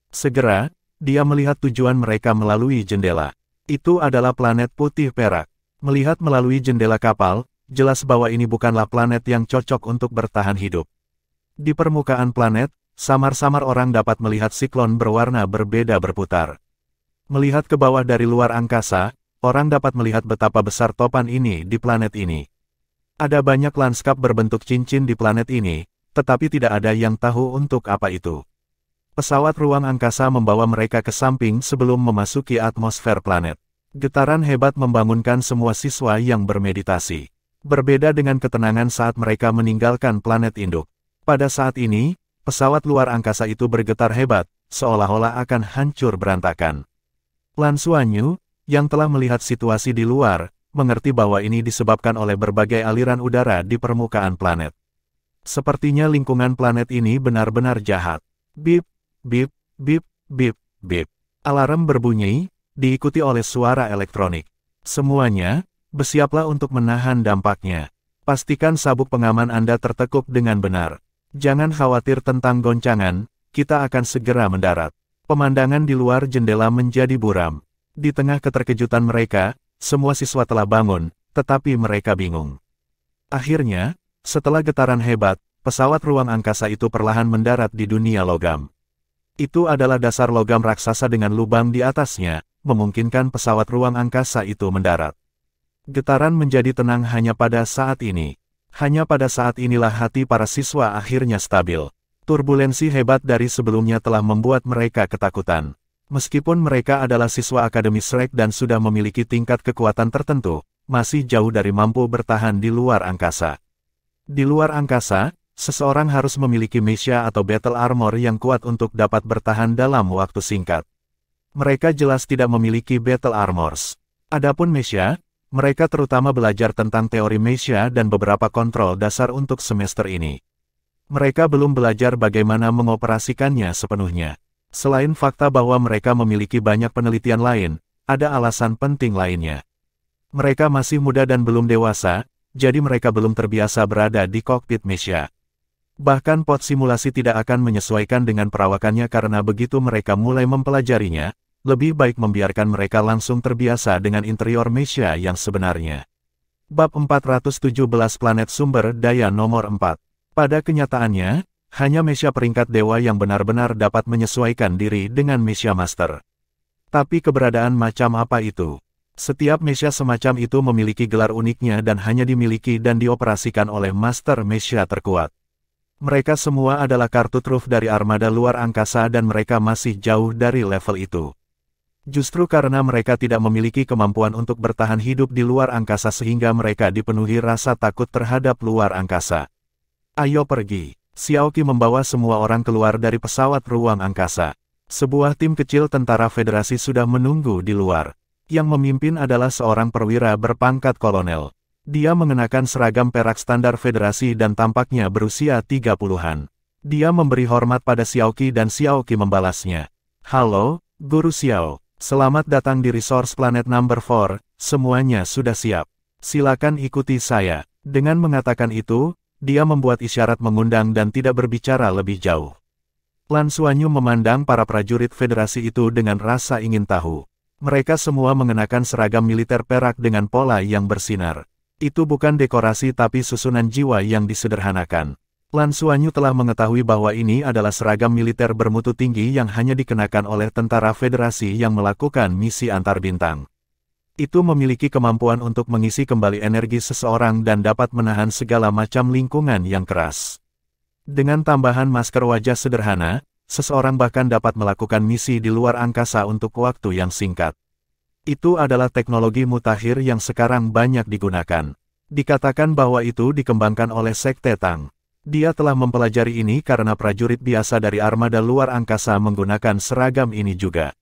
Speaker 1: Segera, dia melihat tujuan mereka melalui jendela. Itu adalah planet putih perak. Melihat melalui jendela kapal, jelas bahwa ini bukanlah planet yang cocok untuk bertahan hidup. Di permukaan planet, samar-samar orang dapat melihat siklon berwarna berbeda berputar. Melihat ke bawah dari luar angkasa, orang dapat melihat betapa besar topan ini di planet ini. Ada banyak lanskap berbentuk cincin di planet ini, tetapi tidak ada yang tahu untuk apa itu. Pesawat ruang angkasa membawa mereka ke samping sebelum memasuki atmosfer planet. Getaran hebat membangunkan semua siswa yang bermeditasi. Berbeda dengan ketenangan saat mereka meninggalkan planet induk. Pada saat ini, pesawat luar angkasa itu bergetar hebat, seolah-olah akan hancur berantakan. Lan Xuanyu, yang telah melihat situasi di luar, mengerti bahwa ini disebabkan oleh berbagai aliran udara di permukaan planet. Sepertinya lingkungan planet ini benar-benar jahat. Bip, bip, bip, bip, bip. Alarm berbunyi, diikuti oleh suara elektronik. Semuanya, bersiaplah untuk menahan dampaknya. Pastikan sabuk pengaman Anda tertekuk dengan benar. Jangan khawatir tentang goncangan, kita akan segera mendarat. Pemandangan di luar jendela menjadi buram. Di tengah keterkejutan mereka, semua siswa telah bangun, tetapi mereka bingung. Akhirnya, setelah getaran hebat, pesawat ruang angkasa itu perlahan mendarat di dunia logam. Itu adalah dasar logam raksasa dengan lubang di atasnya, memungkinkan pesawat ruang angkasa itu mendarat. Getaran menjadi tenang hanya pada saat ini. Hanya pada saat inilah hati para siswa akhirnya stabil. Turbulensi hebat dari sebelumnya telah membuat mereka ketakutan. Meskipun mereka adalah siswa Akademi Shrek dan sudah memiliki tingkat kekuatan tertentu, masih jauh dari mampu bertahan di luar angkasa. Di luar angkasa, seseorang harus memiliki mecha atau battle armor yang kuat untuk dapat bertahan dalam waktu singkat. Mereka jelas tidak memiliki battle armors. Adapun mecha, mereka terutama belajar tentang teori mecha dan beberapa kontrol dasar untuk semester ini. Mereka belum belajar bagaimana mengoperasikannya sepenuhnya. Selain fakta bahwa mereka memiliki banyak penelitian lain, ada alasan penting lainnya. Mereka masih muda dan belum dewasa, jadi mereka belum terbiasa berada di kokpit mecha. Bahkan pod simulasi tidak akan menyesuaikan dengan perawakannya karena begitu mereka mulai mempelajarinya, lebih baik membiarkan mereka langsung terbiasa dengan interior mecha yang sebenarnya. Bab 417 Planet Sumber Daya Nomor 4. Pada kenyataannya, Hanya Mesya peringkat dewa yang benar-benar dapat menyesuaikan diri dengan Mesya Master. Tapi keberadaan macam apa itu? Setiap Mesya semacam itu memiliki gelar uniknya dan hanya dimiliki dan dioperasikan oleh Master Mesya terkuat. Mereka semua adalah kartu truf dari armada luar angkasa dan mereka masih jauh dari level itu. Justru karena mereka tidak memiliki kemampuan untuk bertahan hidup di luar angkasa sehingga mereka dipenuhi rasa takut terhadap luar angkasa. Ayo pergi. Xiaoqi membawa semua orang keluar dari pesawat ruang angkasa. Sebuah tim kecil tentara federasi sudah menunggu di luar. Yang memimpin adalah seorang perwira berpangkat kolonel. Dia mengenakan seragam perak standar federasi dan tampaknya berusia 30-an. Dia memberi hormat pada Xiaoqi dan Xiaoqi membalasnya. Halo, Guru Xiao. Selamat datang di Resource Planet Number 4, semuanya sudah siap. Silakan ikuti saya. Dengan mengatakan itu, dia membuat isyarat mengundang dan tidak berbicara lebih jauh. Lan Xuanyu memandang para prajurit federasi itu dengan rasa ingin tahu. Mereka semua mengenakan seragam militer perak dengan pola yang bersinar. Itu bukan dekorasi tapi susunan jiwa yang disederhanakan. Lan Xuanyu telah mengetahui bahwa ini adalah seragam militer bermutu tinggi yang hanya dikenakan oleh tentara federasi yang melakukan misi antar bintang. Itu memiliki kemampuan untuk mengisi kembali energi seseorang dan dapat menahan segala macam lingkungan yang keras. Dengan tambahan masker wajah sederhana, seseorang bahkan dapat melakukan misi di luar angkasa untuk waktu yang singkat. Itu adalah teknologi mutakhir yang sekarang banyak digunakan. Dikatakan bahwa itu dikembangkan oleh Sekte Tang. Dia telah mempelajari ini karena prajurit biasa dari armada luar angkasa menggunakan seragam ini juga.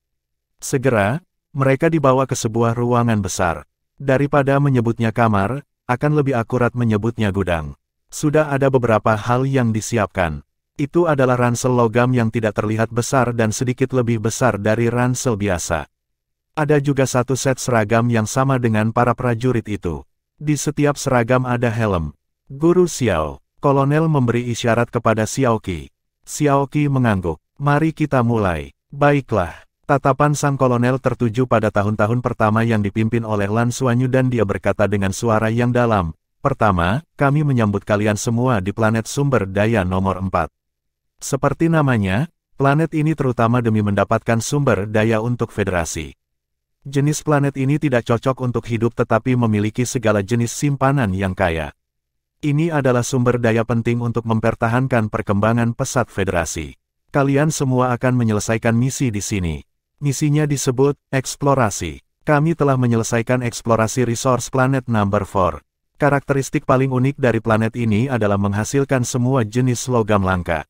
Speaker 1: Segera, mereka dibawa ke sebuah ruangan besar. Daripada menyebutnya kamar, akan lebih akurat menyebutnya gudang. Sudah ada beberapa hal yang disiapkan. Itu adalah ransel logam yang tidak terlihat besar dan sedikit lebih besar dari ransel biasa. Ada juga satu set seragam yang sama dengan para prajurit itu. Di setiap seragam ada helm. Guru Xiao, kolonel memberi isyarat kepada Xiaoqi. Xiaoqi mengangguk. Mari kita mulai. Baiklah. Tatapan sang kolonel tertuju pada tahun-tahun pertama yang dipimpin oleh Lan Xuanyu dan dia berkata dengan suara yang dalam, "Pertama, kami menyambut kalian semua di planet sumber daya nomor 4. Seperti namanya, planet ini terutama demi mendapatkan sumber daya untuk federasi. Jenis planet ini tidak cocok untuk hidup tetapi memiliki segala jenis simpanan yang kaya. Ini adalah sumber daya penting untuk mempertahankan perkembangan pesat federasi. Kalian semua akan menyelesaikan misi di sini. Misinya disebut eksplorasi. Kami telah menyelesaikan eksplorasi Resource Planet Number 4. Karakteristik paling unik dari planet ini adalah menghasilkan semua jenis logam langka.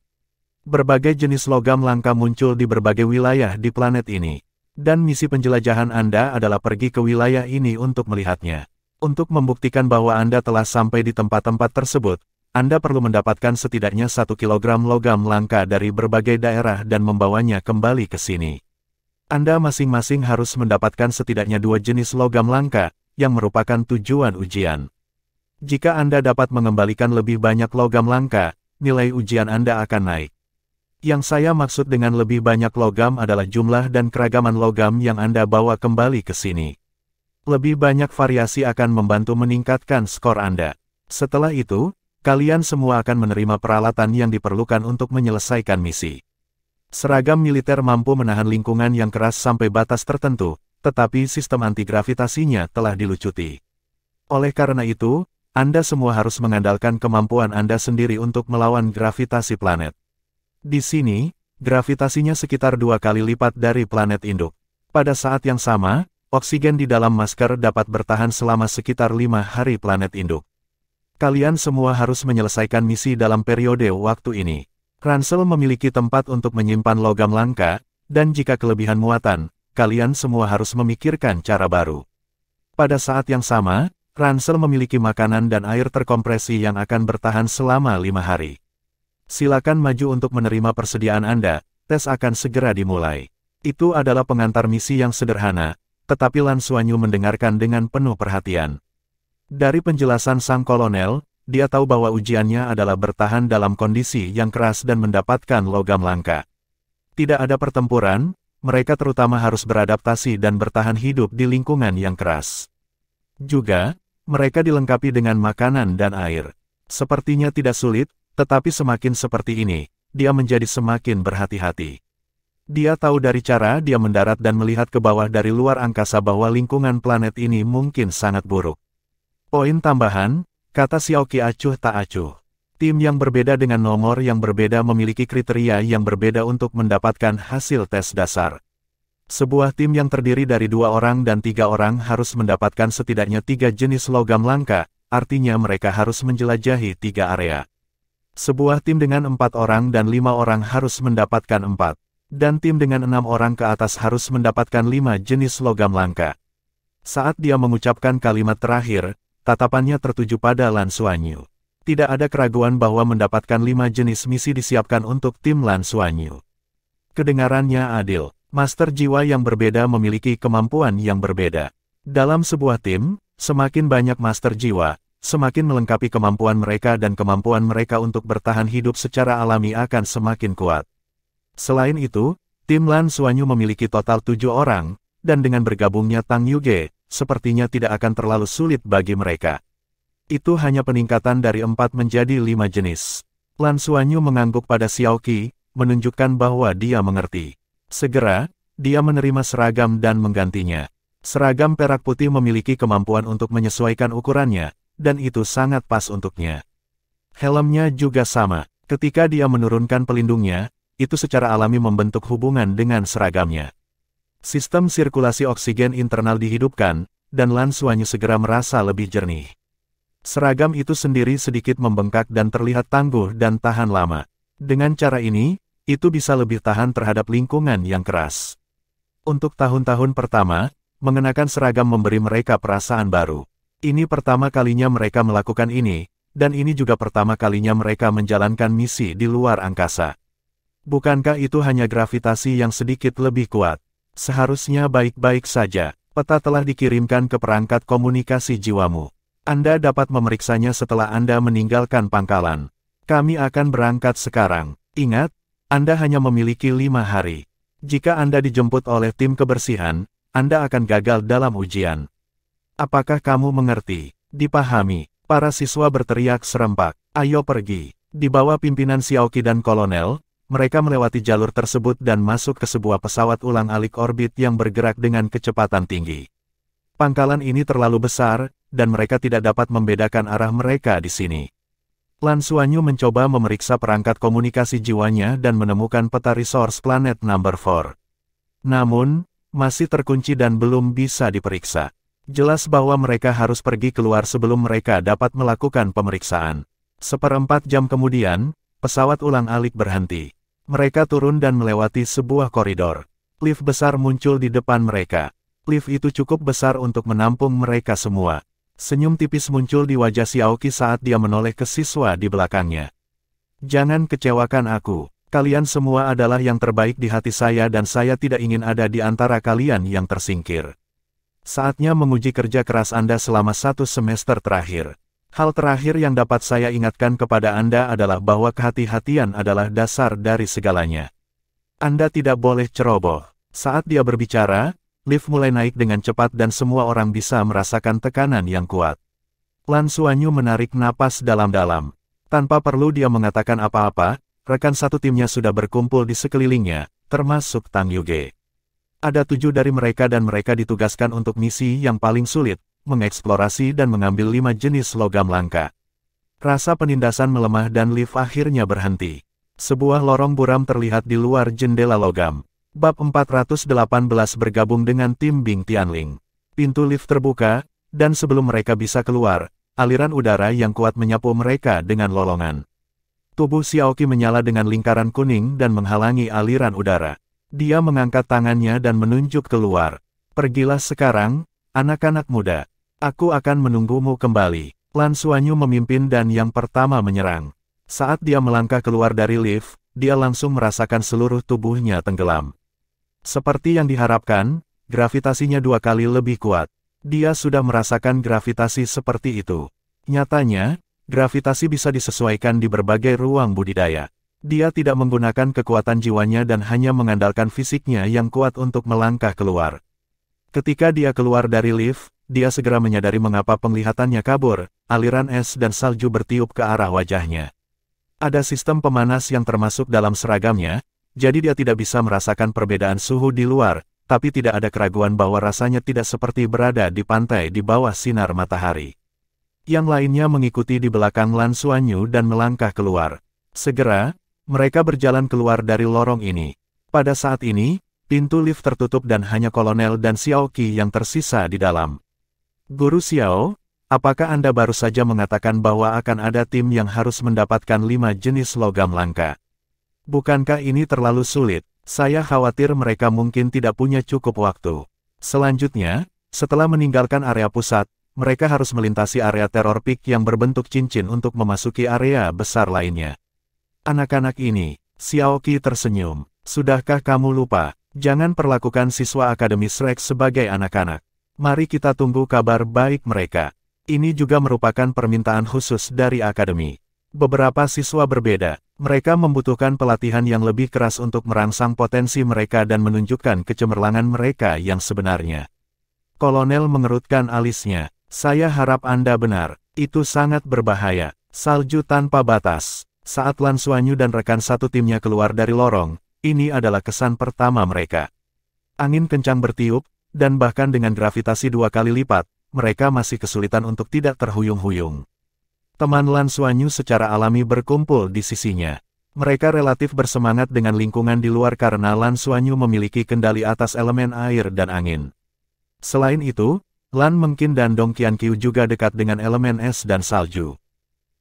Speaker 1: Berbagai jenis logam langka muncul di berbagai wilayah di planet ini. Dan misi penjelajahan Anda adalah pergi ke wilayah ini untuk melihatnya. Untuk membuktikan bahwa Anda telah sampai di tempat-tempat tersebut, Anda perlu mendapatkan setidaknya 1 kilogram logam langka dari berbagai daerah dan membawanya kembali ke sini. Anda masing-masing harus mendapatkan setidaknya 2 jenis logam langka, yang merupakan tujuan ujian. Jika Anda dapat mengembalikan lebih banyak logam langka, nilai ujian Anda akan naik. Yang saya maksud dengan lebih banyak logam adalah jumlah dan keragaman logam yang Anda bawa kembali ke sini. Lebih banyak variasi akan membantu meningkatkan skor Anda. Setelah itu, kalian semua akan menerima peralatan yang diperlukan untuk menyelesaikan misi. Seragam militer mampu menahan lingkungan yang keras sampai batas tertentu, tetapi sistem anti-gravitasinya telah dilucuti. Oleh karena itu, Anda semua harus mengandalkan kemampuan Anda sendiri untuk melawan gravitasi planet. Di sini, gravitasinya sekitar 2 kali lipat dari planet induk. Pada saat yang sama, oksigen di dalam masker dapat bertahan selama sekitar 5 hari planet induk. Kalian semua harus menyelesaikan misi dalam periode waktu ini. Ransel memiliki tempat untuk menyimpan logam langka, dan jika kelebihan muatan, kalian semua harus memikirkan cara baru. Pada saat yang sama, ransel memiliki makanan dan air terkompresi yang akan bertahan selama 5 hari. Silakan maju untuk menerima persediaan Anda, tes akan segera dimulai. Itu adalah pengantar misi yang sederhana, tetapi Lan Xuanyu mendengarkan dengan penuh perhatian. Dari penjelasan sang kolonel, dia tahu bahwa ujiannya adalah bertahan dalam kondisi yang keras dan mendapatkan logam langka. Tidak ada pertempuran, mereka terutama harus beradaptasi dan bertahan hidup di lingkungan yang keras. Juga, mereka dilengkapi dengan makanan dan air. Sepertinya tidak sulit, Tetapi semakin seperti ini, dia menjadi semakin berhati-hati. Dia tahu dari cara dia mendarat dan melihat ke bawah dari luar angkasa bahwa lingkungan planet ini mungkin sangat buruk. Poin tambahan, kata Xiaoqi acuh tak acuh. Tim yang berbeda dengan nomor yang berbeda memiliki kriteria yang berbeda untuk mendapatkan hasil tes dasar. Sebuah tim yang terdiri dari 2 orang dan 3 orang harus mendapatkan setidaknya 3 jenis logam langka, artinya mereka harus menjelajahi 3 area. Sebuah tim dengan 4 orang dan 5 orang harus mendapatkan 4, dan tim dengan 6 orang ke atas harus mendapatkan 5 jenis logam langka. Saat dia mengucapkan kalimat terakhir, tatapannya tertuju pada Lan Xuanyu. Tidak ada keraguan bahwa mendapatkan 5 jenis misi disiapkan untuk tim Lan Xuanyu. Kedengarannya adil. Master jiwa yang berbeda memiliki kemampuan yang berbeda. Dalam sebuah tim, semakin banyak master jiwa, semakin melengkapi kemampuan mereka dan kemampuan mereka untuk bertahan hidup secara alami akan semakin kuat. Selain itu, tim Lan Xuanyu memiliki total 7 orang, dan dengan bergabungnya Tang Yuge, sepertinya tidak akan terlalu sulit bagi mereka. Itu hanya peningkatan dari 4 menjadi 5 jenis. Lan Xuanyu mengangguk pada Xiaoqi, menunjukkan bahwa dia mengerti. Segera, dia menerima seragam dan menggantinya. Seragam perak putih memiliki kemampuan untuk menyesuaikan ukurannya, dan itu sangat pas untuknya. Helmnya juga sama. Ketika dia menurunkan pelindungnya, itu secara alami membentuk hubungan dengan seragamnya. Sistem sirkulasi oksigen internal dihidupkan, dan Lan Xuanyu segera merasa lebih jernih. Seragam itu sendiri sedikit membengkak dan terlihat tangguh dan tahan lama. Dengan cara ini, itu bisa lebih tahan terhadap lingkungan yang keras. Untuk tahun-tahun pertama, mengenakan seragam memberi mereka perasaan baru. Ini pertama kalinya mereka melakukan ini, dan ini juga pertama kalinya mereka menjalankan misi di luar angkasa. Bukankah itu hanya gravitasi yang sedikit lebih kuat? Seharusnya baik-baik saja. Peta telah dikirimkan ke perangkat komunikasi jiwamu. Anda dapat memeriksanya setelah Anda meninggalkan pangkalan. Kami akan berangkat sekarang. Ingat, Anda hanya memiliki 5 hari. Jika Anda dijemput oleh tim kebersihan, Anda akan gagal dalam ujian. Apakah kamu mengerti? Dipahami. Para siswa berteriak serempak. Ayo pergi. Di bawah pimpinan Xiaoqi dan Kolonel, mereka melewati jalur tersebut dan masuk ke sebuah pesawat ulang-alik orbit yang bergerak dengan kecepatan tinggi. Pangkalan ini terlalu besar, dan mereka tidak dapat membedakan arah mereka di sini. Lan Xuanyu mencoba memeriksa perangkat komunikasi jiwanya dan menemukan peta resource planet number 4. Namun, masih terkunci dan belum bisa diperiksa. Jelas bahwa mereka harus pergi keluar sebelum mereka dapat melakukan pemeriksaan. 1/4 jam kemudian, pesawat ulang-alik berhenti. Mereka turun dan melewati sebuah koridor. Lift besar muncul di depan mereka. Lift itu cukup besar untuk menampung mereka semua. Senyum tipis muncul di wajah Xiaoqi saat dia menoleh ke siswa di belakangnya. Jangan kecewakan aku. Kalian semua adalah yang terbaik di hati saya dan saya tidak ingin ada di antara kalian yang tersingkir. Saatnya menguji kerja keras Anda selama 1 semester terakhir. Hal terakhir yang dapat saya ingatkan kepada Anda adalah bahwa kehati-hatian adalah dasar dari segalanya. Anda tidak boleh ceroboh. Saat dia berbicara, lift mulai naik dengan cepat dan semua orang bisa merasakan tekanan yang kuat. Lan Xuanyu menarik napas dalam-dalam. Tanpa perlu dia mengatakan apa-apa, rekan satu timnya sudah berkumpul di sekelilingnya, termasuk Tang Yuge. Ada 7 dari mereka dan mereka ditugaskan untuk misi yang paling sulit, mengeksplorasi dan mengambil 5 jenis logam langka. Rasa penindasan melemah dan lift akhirnya berhenti. Sebuah lorong buram terlihat di luar jendela logam. Bab 418 bergabung dengan tim Bing Tianling. Pintu lift terbuka, dan sebelum mereka bisa keluar, aliran udara yang kuat menyapu mereka dengan lolongan. Tubuh Xiaoqi menyala dengan lingkaran kuning dan menghalangi aliran udara. Dia mengangkat tangannya dan menunjuk keluar. Pergilah sekarang, anak-anak muda. Aku akan menunggumu kembali. Lan Xuanyu memimpin dan yang pertama menyerang. Saat dia melangkah keluar dari lift, dia langsung merasakan seluruh tubuhnya tenggelam. Seperti yang diharapkan, gravitasinya 2 kali lebih kuat. Dia sudah merasakan gravitasi seperti itu. Nyatanya, gravitasi bisa disesuaikan di berbagai ruang budidaya. Dia tidak menggunakan kekuatan jiwanya dan hanya mengandalkan fisiknya yang kuat untuk melangkah keluar. Ketika dia keluar dari lift, dia segera menyadari mengapa penglihatannya kabur, aliran es dan salju bertiup ke arah wajahnya. Ada sistem pemanas yang termasuk dalam seragamnya, jadi dia tidak bisa merasakan perbedaan suhu di luar, tapi tidak ada keraguan bahwa rasanya tidak seperti berada di pantai di bawah sinar matahari. Yang lainnya mengikuti di belakang Lan Xuanyu dan melangkah keluar. Segera, mereka berjalan keluar dari lorong ini. Pada saat ini, pintu lift tertutup dan hanya Kolonel dan Xiao Qi yang tersisa di dalam. Guru Xiao, apakah Anda baru saja mengatakan bahwa akan ada tim yang harus mendapatkan 5 jenis logam langka? Bukankah ini terlalu sulit? Saya khawatir mereka mungkin tidak punya cukup waktu. Selanjutnya, setelah meninggalkan area pusat, mereka harus melintasi area teror peak yang berbentuk cincin untuk memasuki area besar lainnya. Anak-anak ini, Xiao Qi tersenyum. Sudahkah kamu lupa? Jangan perlakukan siswa Akademi Shrek sebagai anak-anak. Mari kita tunggu kabar baik mereka. Ini juga merupakan permintaan khusus dari Akademi. Beberapa siswa berbeda. Mereka membutuhkan pelatihan yang lebih keras untuk merangsang potensi mereka dan menunjukkan kecemerlangan mereka yang sebenarnya. Kolonel mengerutkan alisnya. Saya harap Anda benar. Itu sangat berbahaya. Salju tanpa batas. Saat Lan Xuanyu dan rekan satu timnya keluar dari lorong, ini adalah kesan pertama mereka. Angin kencang bertiup, dan bahkan dengan gravitasi 2 kali lipat, mereka masih kesulitan untuk tidak terhuyung-huyung. Teman Lan Xuanyu secara alami berkumpul di sisinya. Mereka relatif bersemangat dengan lingkungan di luar karena Lan Xuanyu memiliki kendali atas elemen air dan angin. Selain itu, Lan Mengqin dan Dong Qianqiu juga dekat dengan elemen es dan salju.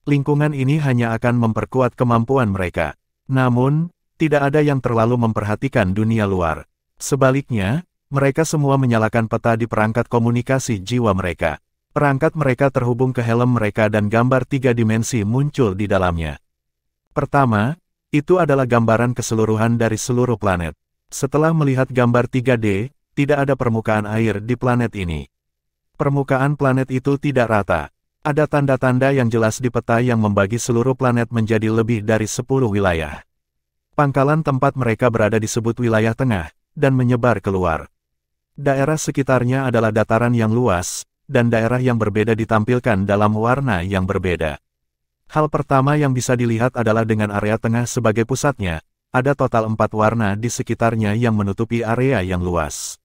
Speaker 1: Lingkungan ini hanya akan memperkuat kemampuan mereka. Namun, tidak ada yang terlalu memperhatikan dunia luar. Sebaliknya, mereka semua menyalakan peta di perangkat komunikasi jiwa mereka. Perangkat mereka terhubung ke helm mereka dan gambar 3 dimensi muncul di dalamnya. Pertama, itu adalah gambaran keseluruhan dari seluruh planet. Setelah melihat gambar 3D, tidak ada permukaan air di planet ini. Permukaan planet itu tidak rata. Ada tanda-tanda yang jelas di peta yang membagi seluruh planet menjadi lebih dari 10 wilayah. Pangkalan tempat mereka berada disebut wilayah tengah, dan menyebar keluar. Daerah sekitarnya adalah dataran yang luas, dan daerah yang berbeda ditampilkan dalam warna yang berbeda. Hal pertama yang bisa dilihat adalah dengan area tengah sebagai pusatnya, ada total 4 warna di sekitarnya yang menutupi area yang luas.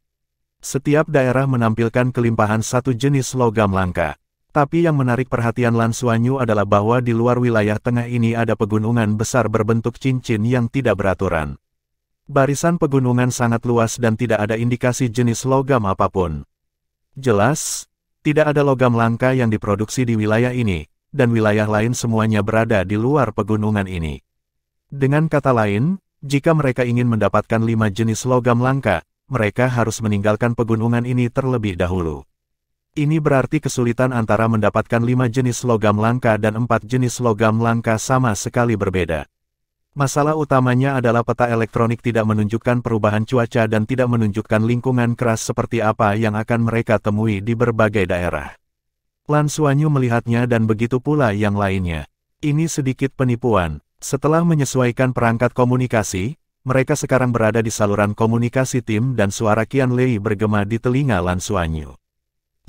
Speaker 1: Setiap daerah menampilkan kelimpahan satu jenis logam langka. Tapi yang menarik perhatian Lan Xuanyu adalah bahwa di luar wilayah tengah ini ada pegunungan besar berbentuk cincin yang tidak beraturan. Barisan pegunungan sangat luas dan tidak ada indikasi jenis logam apapun. Jelas, tidak ada logam langka yang diproduksi di wilayah ini, dan wilayah lain semuanya berada di luar pegunungan ini. Dengan kata lain, jika mereka ingin mendapatkan 5 jenis logam langka, mereka harus meninggalkan pegunungan ini terlebih dahulu. Ini berarti kesulitan antara mendapatkan 5 jenis logam langka dan 4 jenis logam langka sama sekali berbeda. Masalah utamanya adalah peta elektronik tidak menunjukkan perubahan cuaca dan tidak menunjukkan lingkungan keras seperti apa yang akan mereka temui di berbagai daerah. Lan Xuanyu melihatnya dan begitu pula yang lainnya. Ini sedikit penipuan. Setelah menyesuaikan perangkat komunikasi, mereka sekarang berada di saluran komunikasi tim dan suara Qian Lei bergema di telinga Lan Xuanyu.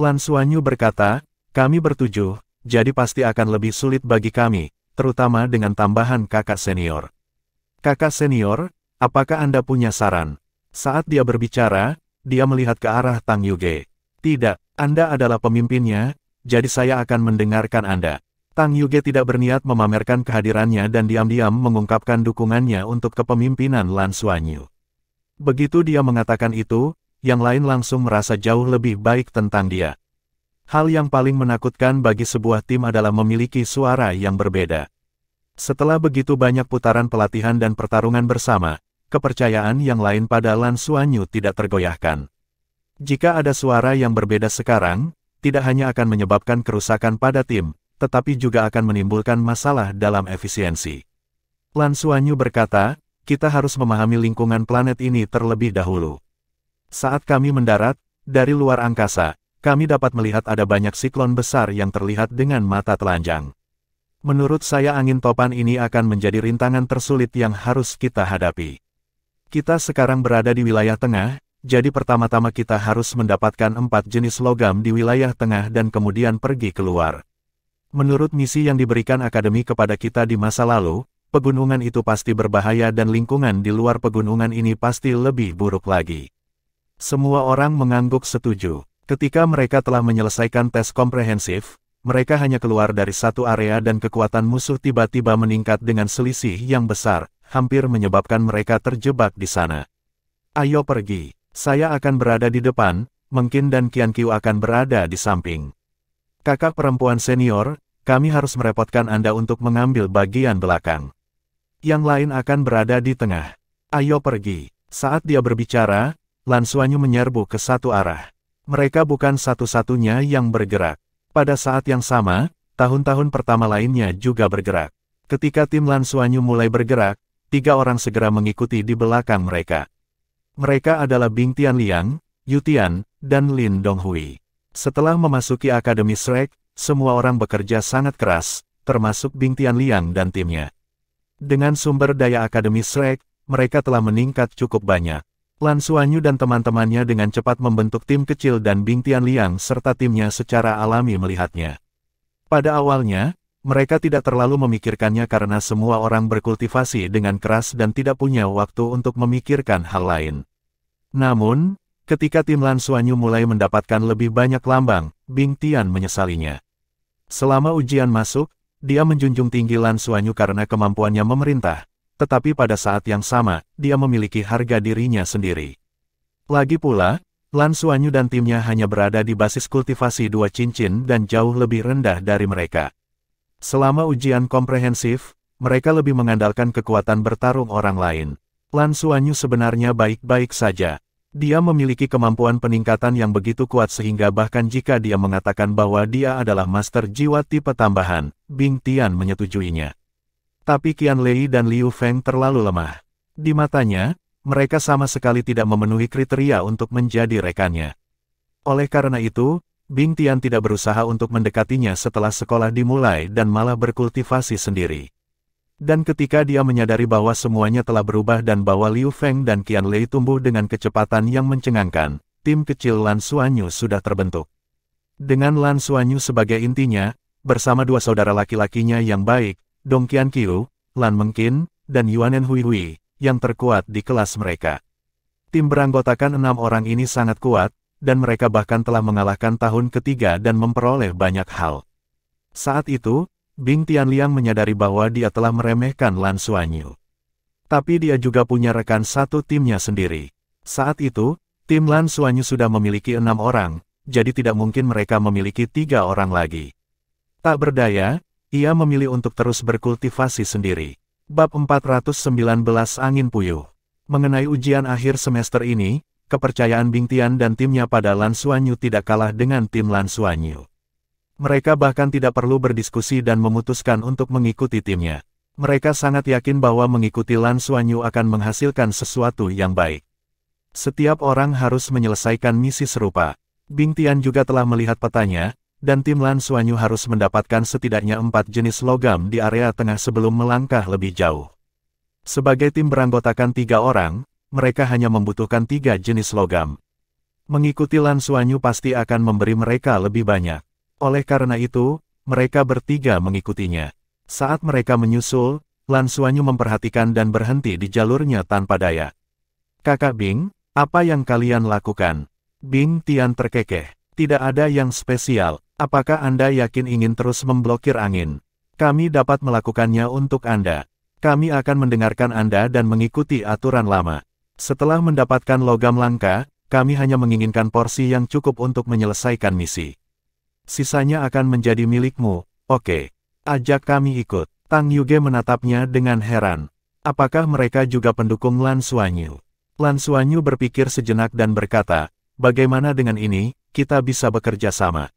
Speaker 1: Lan Xuanyu berkata, kami bertujuh, jadi pasti akan lebih sulit bagi kami, terutama dengan tambahan kakak senior. Kakak senior, apakah Anda punya saran? Saat dia berbicara, dia melihat ke arah Tang Yuge. Tidak, Anda adalah pemimpinnya, jadi saya akan mendengarkan Anda. Tang Yuge tidak berniat memamerkan kehadirannya dan diam-diam mengungkapkan dukungannya untuk kepemimpinan Lan Xuanyu. Begitu dia mengatakan itu, yang lain langsung merasa jauh lebih baik tentang dia. Hal yang paling menakutkan bagi sebuah tim adalah memiliki suara yang berbeda. Setelah begitu banyak putaran pelatihan dan pertarungan bersama, kepercayaan yang lain pada Lan Xuanyu tidak tergoyahkan. Jika ada suara yang berbeda sekarang, tidak hanya akan menyebabkan kerusakan pada tim, tetapi juga akan menimbulkan masalah dalam efisiensi. Lan Xuanyu berkata, kita harus memahami lingkungan planet ini terlebih dahulu. Saat kami mendarat, dari luar angkasa, kami dapat melihat ada banyak siklon besar yang terlihat dengan mata telanjang. Menurut saya angin topan ini akan menjadi rintangan tersulit yang harus kita hadapi. Kita sekarang berada di wilayah tengah, jadi pertama-tama kita harus mendapatkan 4 jenis logam di wilayah tengah dan kemudian pergi keluar. Menurut misi yang diberikan Akademi kepada kita di masa lalu, pegunungan itu pasti berbahaya dan lingkungan di luar pegunungan ini pasti lebih buruk lagi. Semua orang mengangguk setuju. Ketika mereka telah menyelesaikan tes komprehensif, mereka hanya keluar dari satu area dan kekuatan musuh tiba-tiba meningkat dengan selisih yang besar, hampir menyebabkan mereka terjebak di sana. Ayo pergi, saya akan berada di depan, mungkin dan Qianqiu akan berada di samping. Kakak perempuan senior, kami harus merepotkan Anda untuk mengambil bagian belakang. Yang lain akan berada di tengah. Ayo pergi. Saat dia berbicara, Lan Xuanyu menyerbu ke satu arah. Mereka bukan satu-satunya yang bergerak. Pada saat yang sama, tahun-tahun pertama lainnya juga bergerak. Ketika tim Lan Xuanyu mulai bergerak, 3 orang segera mengikuti di belakang mereka. Mereka adalah Bing Tianliang, Yu Tian, dan Lin Donghui. Setelah memasuki Akademi Shrek, semua orang bekerja sangat keras, termasuk Bing Tianliang dan timnya. Dengan sumber daya Akademi Shrek, mereka telah meningkat cukup banyak. Lan Xuanyu dan teman-temannya dengan cepat membentuk tim kecil dan Bing Tianliang serta timnya secara alami melihatnya. Pada awalnya, mereka tidak terlalu memikirkannya karena semua orang berkultivasi dengan keras dan tidak punya waktu untuk memikirkan hal lain. Namun, ketika tim Lan Xuanyu mulai mendapatkan lebih banyak lambang, Bing Tian menyesalinya. Selama ujian masuk, dia menjunjung tinggi Lan Xuanyu karena kemampuannya memerintah, tetapi pada saat yang sama, dia memiliki harga dirinya sendiri. Lagi pula, Lan Xuanyu dan timnya hanya berada di basis kultivasi 2 cincin dan jauh lebih rendah dari mereka. Selama ujian komprehensif, mereka lebih mengandalkan kekuatan bertarung orang lain. Lan Xuanyu sebenarnya baik-baik saja. Dia memiliki kemampuan peningkatan yang begitu kuat sehingga bahkan jika dia mengatakan bahwa dia adalah master jiwa tipe tambahan, Bing Tian menyetujuinya. Tapi Qian Lei dan Liu Feng terlalu lemah. Di matanya, mereka sama sekali tidak memenuhi kriteria untuk menjadi rekannya. Oleh karena itu, Bing Tian tidak berusaha untuk mendekatinya setelah sekolah dimulai dan malah berkultivasi sendiri. Dan ketika dia menyadari bahwa semuanya telah berubah dan bahwa Liu Feng dan Qian Lei tumbuh dengan kecepatan yang mencengangkan, tim kecil Lan Xuanyu sudah terbentuk. Dengan Lan Xuanyu sebagai intinya, bersama 2 saudara laki-lakinya yang baik, Dong Qianqiu, Lan Mengqin, dan Yuanen Huihui, yang terkuat di kelas mereka. Tim beranggotakan 6 orang ini sangat kuat, dan mereka bahkan telah mengalahkan tahun ketiga dan memperoleh banyak hal. Saat itu, Bing Tianliang menyadari bahwa dia telah meremehkan Lan Xuanyu. Tapi dia juga punya rekan satu timnya sendiri. Saat itu, tim Lan Xuanyu sudah memiliki 6 orang, jadi tidak mungkin mereka memiliki 3 orang lagi. Tak berdaya, ia memilih untuk terus berkultivasi sendiri. Bab 419 Angin Puyuh. Mengenai ujian akhir semester ini, kepercayaan Bing Tian dan timnya pada Lan Xuanyu tidak kalah dengan tim Lan Xuanyu. Mereka bahkan tidak perlu berdiskusi dan memutuskan untuk mengikuti timnya. Mereka sangat yakin bahwa mengikuti Lan Xuanyu akan menghasilkan sesuatu yang baik. Setiap orang harus menyelesaikan misi serupa. Bing Tian juga telah melihat petanya, dan tim Lan Xuanyu harus mendapatkan setidaknya 4 jenis logam di area tengah sebelum melangkah lebih jauh. Sebagai tim beranggotakan 3 orang, mereka hanya membutuhkan 3 jenis logam. Mengikuti Lan Xuanyu pasti akan memberi mereka lebih banyak. Oleh karena itu, mereka bertiga mengikutinya. Saat mereka menyusul, Lan Xuanyu memperhatikan dan berhenti di jalurnya tanpa daya. Kakak Bing, apa yang kalian lakukan? Bing Tian terkekeh. Tidak ada yang spesial. Apakah Anda yakin ingin terus memblokir angin? Kami dapat melakukannya untuk Anda. Kami akan mendengarkan Anda dan mengikuti aturan lama. Setelah mendapatkan logam langka, kami hanya menginginkan porsi yang cukup untuk menyelesaikan misi. Sisanya akan menjadi milikmu, oke. Ajak kami ikut. Tang Yuge menatapnya dengan heran. Apakah mereka juga pendukung Lan Xuanyu? Lan Xuanyu berpikir sejenak dan berkata, bagaimana dengan ini, kita bisa bekerja sama.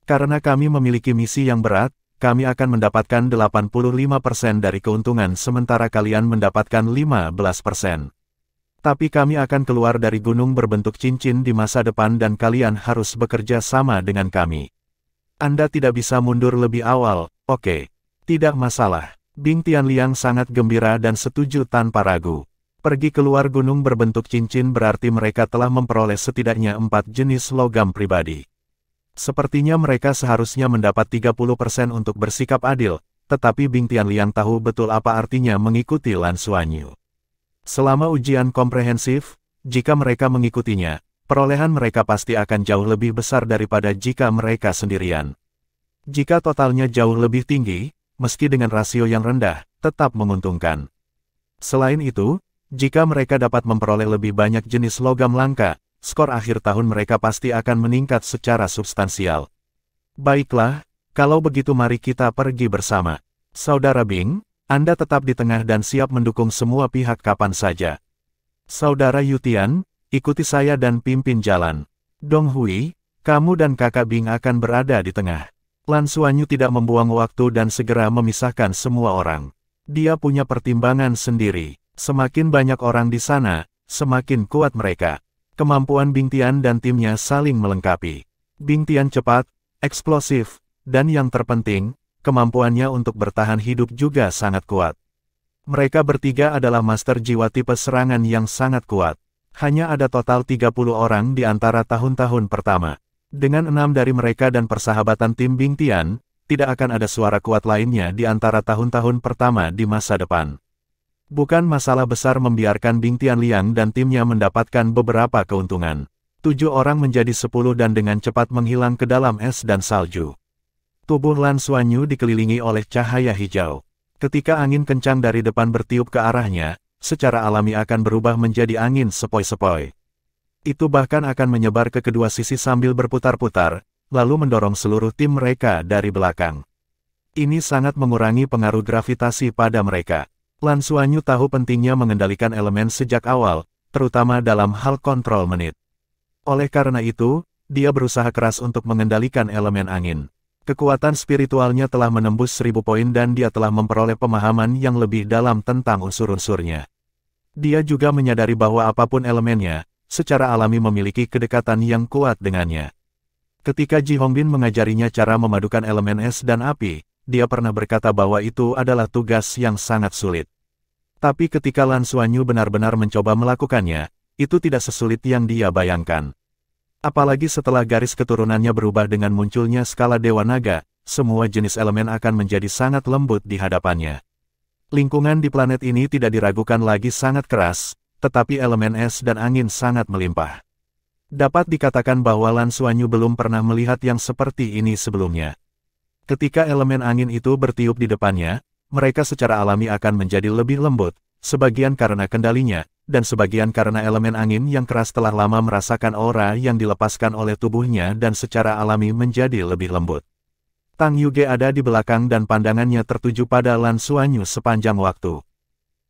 Speaker 1: Karena kami memiliki misi yang berat, kami akan mendapatkan 85% dari keuntungan sementara kalian mendapatkan 15%. Tapi kami akan keluar dari gunung berbentuk cincin di masa depan dan kalian harus bekerja sama dengan kami. Anda tidak bisa mundur lebih awal, oke. Tidak masalah. Bing Tianliang sangat gembira dan setuju tanpa ragu. Pergi keluar gunung berbentuk cincin berarti mereka telah memperoleh setidaknya 4 jenis logam pribadi. Sepertinya mereka seharusnya mendapat 30% untuk bersikap adil, tetapi Bing Tianliang tahu betul apa artinya mengikuti Lan Xuanyu. Selama ujian komprehensif, jika mereka mengikutinya, perolehan mereka pasti akan jauh lebih besar daripada jika mereka sendirian. Jika totalnya jauh lebih tinggi, meski dengan rasio yang rendah, tetap menguntungkan. Selain itu, jika mereka dapat memperoleh lebih banyak jenis logam langka, skor akhir tahun mereka pasti akan meningkat secara substansial. Baiklah, kalau begitu mari kita pergi bersama. Saudara Bing, Anda tetap di tengah dan siap mendukung semua pihak kapan saja. Saudara Yutian, ikuti saya dan pimpin jalan. Dong Hui, kamu dan kakak Bing akan berada di tengah. Lan Xuanyu tidak membuang waktu dan segera memisahkan semua orang. Dia punya pertimbangan sendiri. Semakin banyak orang di sana, semakin kuat mereka. Kemampuan Bing Tian dan timnya saling melengkapi. Bing Tian cepat, eksplosif, dan yang terpenting, kemampuannya untuk bertahan hidup juga sangat kuat. Mereka bertiga adalah master jiwa tipe serangan yang sangat kuat. Hanya ada total 30 orang di antara tahun-tahun pertama. Dengan 6 dari mereka dan persahabatan tim Bing Tian, tidak akan ada suara kuat lainnya di antara tahun-tahun pertama di masa depan. Bukan masalah besar membiarkan Bing Tianliang dan timnya mendapatkan beberapa keuntungan. 7 orang menjadi 10 dan dengan cepat menghilang ke dalam es dan salju. Tubuh Lan Xuanyu dikelilingi oleh cahaya hijau. Ketika angin kencang dari depan bertiup ke arahnya, secara alami akan berubah menjadi angin sepoi-sepoi. Itu bahkan akan menyebar ke kedua sisi sambil berputar-putar, lalu mendorong seluruh tim mereka dari belakang. Ini sangat mengurangi pengaruh gravitasi pada mereka. Lan Xuanyu tahu pentingnya mengendalikan elemen sejak awal, terutama dalam hal kontrol menit. Oleh karena itu, dia berusaha keras untuk mengendalikan elemen angin. Kekuatan spiritualnya telah menembus 1000 poin dan dia telah memperoleh pemahaman yang lebih dalam tentang unsur-unsurnya. Dia juga menyadari bahwa apapun elemennya, secara alami memiliki kedekatan yang kuat dengannya. Ketika Ji Hongbin mengajarinya cara memadukan elemen es dan api, dia pernah berkata bahwa itu adalah tugas yang sangat sulit. Tapi ketika Lan Xuanyu benar-benar mencoba melakukannya, itu tidak sesulit yang dia bayangkan. Apalagi setelah garis keturunannya berubah dengan munculnya skala Dewa Naga, semua jenis elemen akan menjadi sangat lembut di hadapannya. Lingkungan di planet ini tidak diragukan lagi sangat keras, tetapi elemen es dan angin sangat melimpah. Dapat dikatakan bahwa Lan Xuanyu belum pernah melihat yang seperti ini sebelumnya. Ketika elemen angin itu bertiup di depannya, mereka secara alami akan menjadi lebih lembut, sebagian karena kendalinya, dan sebagian karena elemen angin yang keras telah lama merasakan aura yang dilepaskan oleh tubuhnya dan secara alami menjadi lebih lembut. Tang Yuge ada di belakang dan pandangannya tertuju pada Lan Xuanyu sepanjang waktu.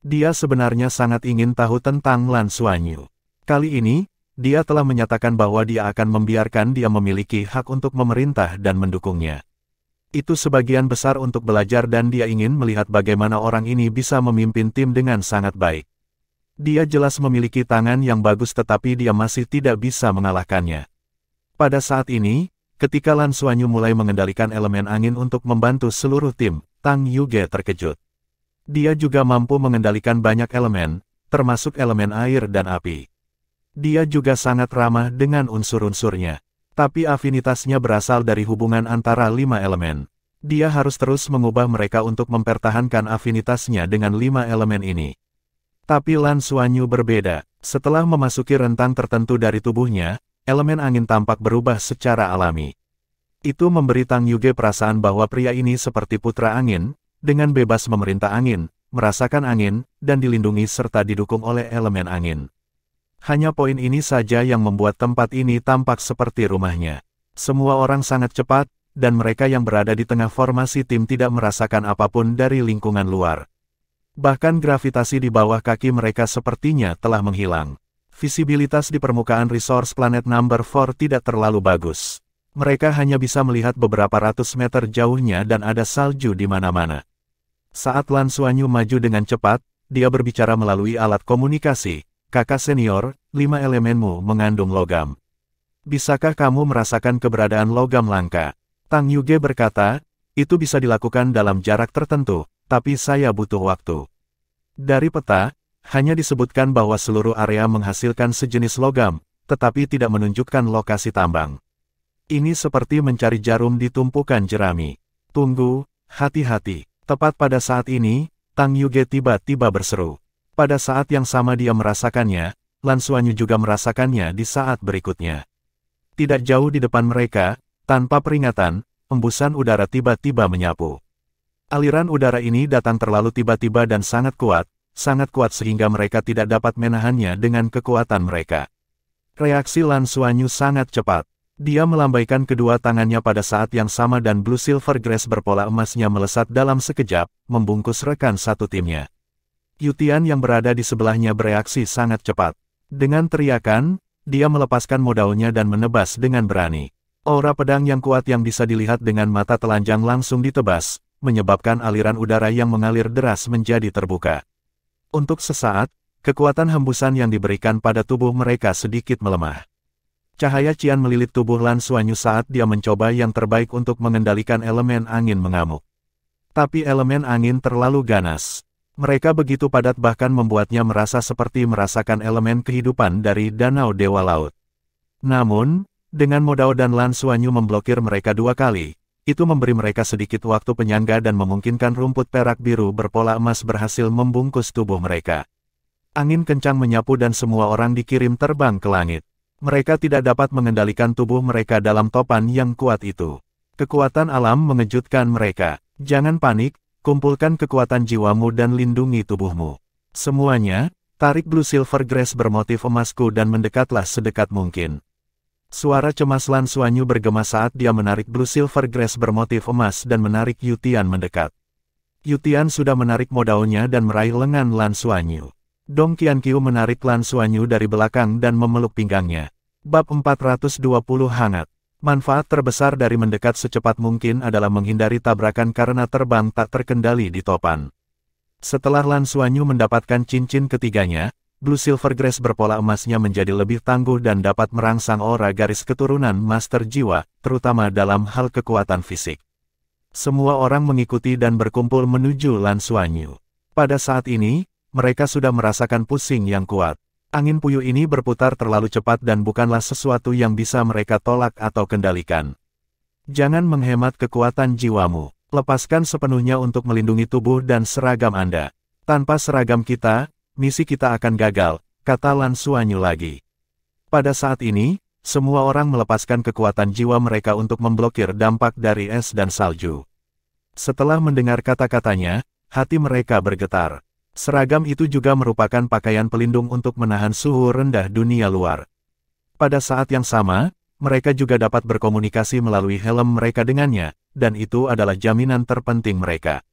Speaker 1: Dia sebenarnya sangat ingin tahu tentang Lan Xuanyu. Kali ini, dia telah menyatakan bahwa dia akan membiarkan dia memiliki hak untuk memerintah dan mendukungnya. Itu sebagian besar untuk belajar dan dia ingin melihat bagaimana orang ini bisa memimpin tim dengan sangat baik. Dia jelas memiliki tangan yang bagus tetapi dia masih tidak bisa mengalahkannya. Pada saat ini, ketika Lan Xuanyu mulai mengendalikan elemen angin untuk membantu seluruh tim, Tang Yuge terkejut. Dia juga mampu mengendalikan banyak elemen, termasuk elemen air dan api. Dia juga sangat ramah dengan unsur-unsurnya. Tapi afinitasnya berasal dari hubungan antara 5 elemen. Dia harus terus mengubah mereka untuk mempertahankan afinitasnya dengan 5 elemen ini. Tapi Lan Xuanyu berbeda. Setelah memasuki rentang tertentu dari tubuhnya, elemen angin tampak berubah secara alami. Itu memberi Tang Yuge perasaan bahwa pria ini seperti putra angin, dengan bebas memerintah angin, merasakan angin, dan dilindungi serta didukung oleh elemen angin. Hanya poin ini saja yang membuat tempat ini tampak seperti rumahnya. Semua orang sangat cepat, dan mereka yang berada di tengah formasi tim tidak merasakan apapun dari lingkungan luar. Bahkan gravitasi di bawah kaki mereka sepertinya telah menghilang. Visibilitas di permukaan resource planet number 4 tidak terlalu bagus. Mereka hanya bisa melihat beberapa ratus meter jauhnya dan ada salju di mana-mana. Saat Lan Xuanyu maju dengan cepat, dia berbicara melalui alat komunikasi. Kakak senior, 5 elemenmu mengandung logam. Bisakah kamu merasakan keberadaan logam langka? Tang Yuge berkata, itu bisa dilakukan dalam jarak tertentu, tapi saya butuh waktu. Dari peta, hanya disebutkan bahwa seluruh area menghasilkan sejenis logam, tetapi tidak menunjukkan lokasi tambang. Ini seperti mencari jarum di tumpukan jerami. Tunggu, hati-hati. Tepat pada saat ini, Tang Yuge tiba-tiba berseru. Pada saat yang sama dia merasakannya, Lan Xuanyu juga merasakannya di saat berikutnya. Tidak jauh di depan mereka, tanpa peringatan, embusan udara tiba-tiba menyapu. Aliran udara ini datang terlalu tiba-tiba dan sangat kuat sehingga mereka tidak dapat menahannya dengan kekuatan mereka. Reaksi Lan Xuanyu sangat cepat. Dia melambaikan kedua tangannya pada saat yang sama dan Blue Silver Grass berpola emasnya melesat dalam sekejap, membungkus rekan satu timnya. Yutian yang berada di sebelahnya bereaksi sangat cepat. Dengan teriakan, dia melepaskan modalnya dan menebas dengan berani. Aura pedang yang kuat yang bisa dilihat dengan mata telanjang langsung ditebas, menyebabkan aliran udara yang mengalir deras menjadi terbuka. Untuk sesaat, kekuatan hembusan yang diberikan pada tubuh mereka sedikit melemah. Cahaya cian melilit tubuh Lan Xuanyu saat dia mencoba yang terbaik untuk mengendalikan elemen angin mengamuk. Tapi elemen angin terlalu ganas. Mereka begitu padat bahkan membuatnya merasa seperti merasakan elemen kehidupan dari Danau Dewa Laut. Namun, dengan Modao dan Lan Xuanyu memblokir mereka dua kali, itu memberi mereka sedikit waktu penyangga dan memungkinkan rumput perak biru berpola emas berhasil membungkus tubuh mereka. Angin kencang menyapu dan semua orang dikirim terbang ke langit. Mereka tidak dapat mengendalikan tubuh mereka dalam topan yang kuat itu. Kekuatan alam mengejutkan mereka. Jangan panik, kumpulkan kekuatan jiwamu dan lindungi tubuhmu. Semuanya, tarik Blue Silver Grass bermotif emasku dan mendekatlah sedekat mungkin. Suara cemas Lan Xuanyu bergema saat dia menarik Blue Silver Grass bermotif emas dan menarik Yutian mendekat. Yutian sudah menarik Modaonya dan meraih lengan Lan Xuanyu. Dong Qianqiu menarik Lan Xuanyu dari belakang dan memeluk pinggangnya. Bab 420 hangat. Manfaat terbesar dari mendekat secepat mungkin adalah menghindari tabrakan karena terbang tak terkendali di topan. Setelah Lan Xuanyu mendapatkan cincin ketiganya, Blue Silver Grass berpola emasnya menjadi lebih tangguh dan dapat merangsang aura garis keturunan Master Jiwa, terutama dalam hal kekuatan fisik. Semua orang mengikuti dan berkumpul menuju Lan Xuanyu. Pada saat ini, mereka sudah merasakan pusing yang kuat. Angin puyuh ini berputar terlalu cepat dan bukanlah sesuatu yang bisa mereka tolak atau kendalikan. Jangan menghemat kekuatan jiwamu. Lepaskan sepenuhnya untuk melindungi tubuh dan seragam Anda. Tanpa seragam kita, misi kita akan gagal, kata Lan Xuanyu lagi. Pada saat ini, semua orang melepaskan kekuatan jiwa mereka untuk memblokir dampak dari es dan salju. Setelah mendengar kata-katanya, hati mereka bergetar. Seragam itu juga merupakan pakaian pelindung untuk menahan suhu rendah dunia luar. Pada saat yang sama, mereka juga dapat berkomunikasi melalui helm mereka dengannya, dan itu adalah jaminan terpenting mereka.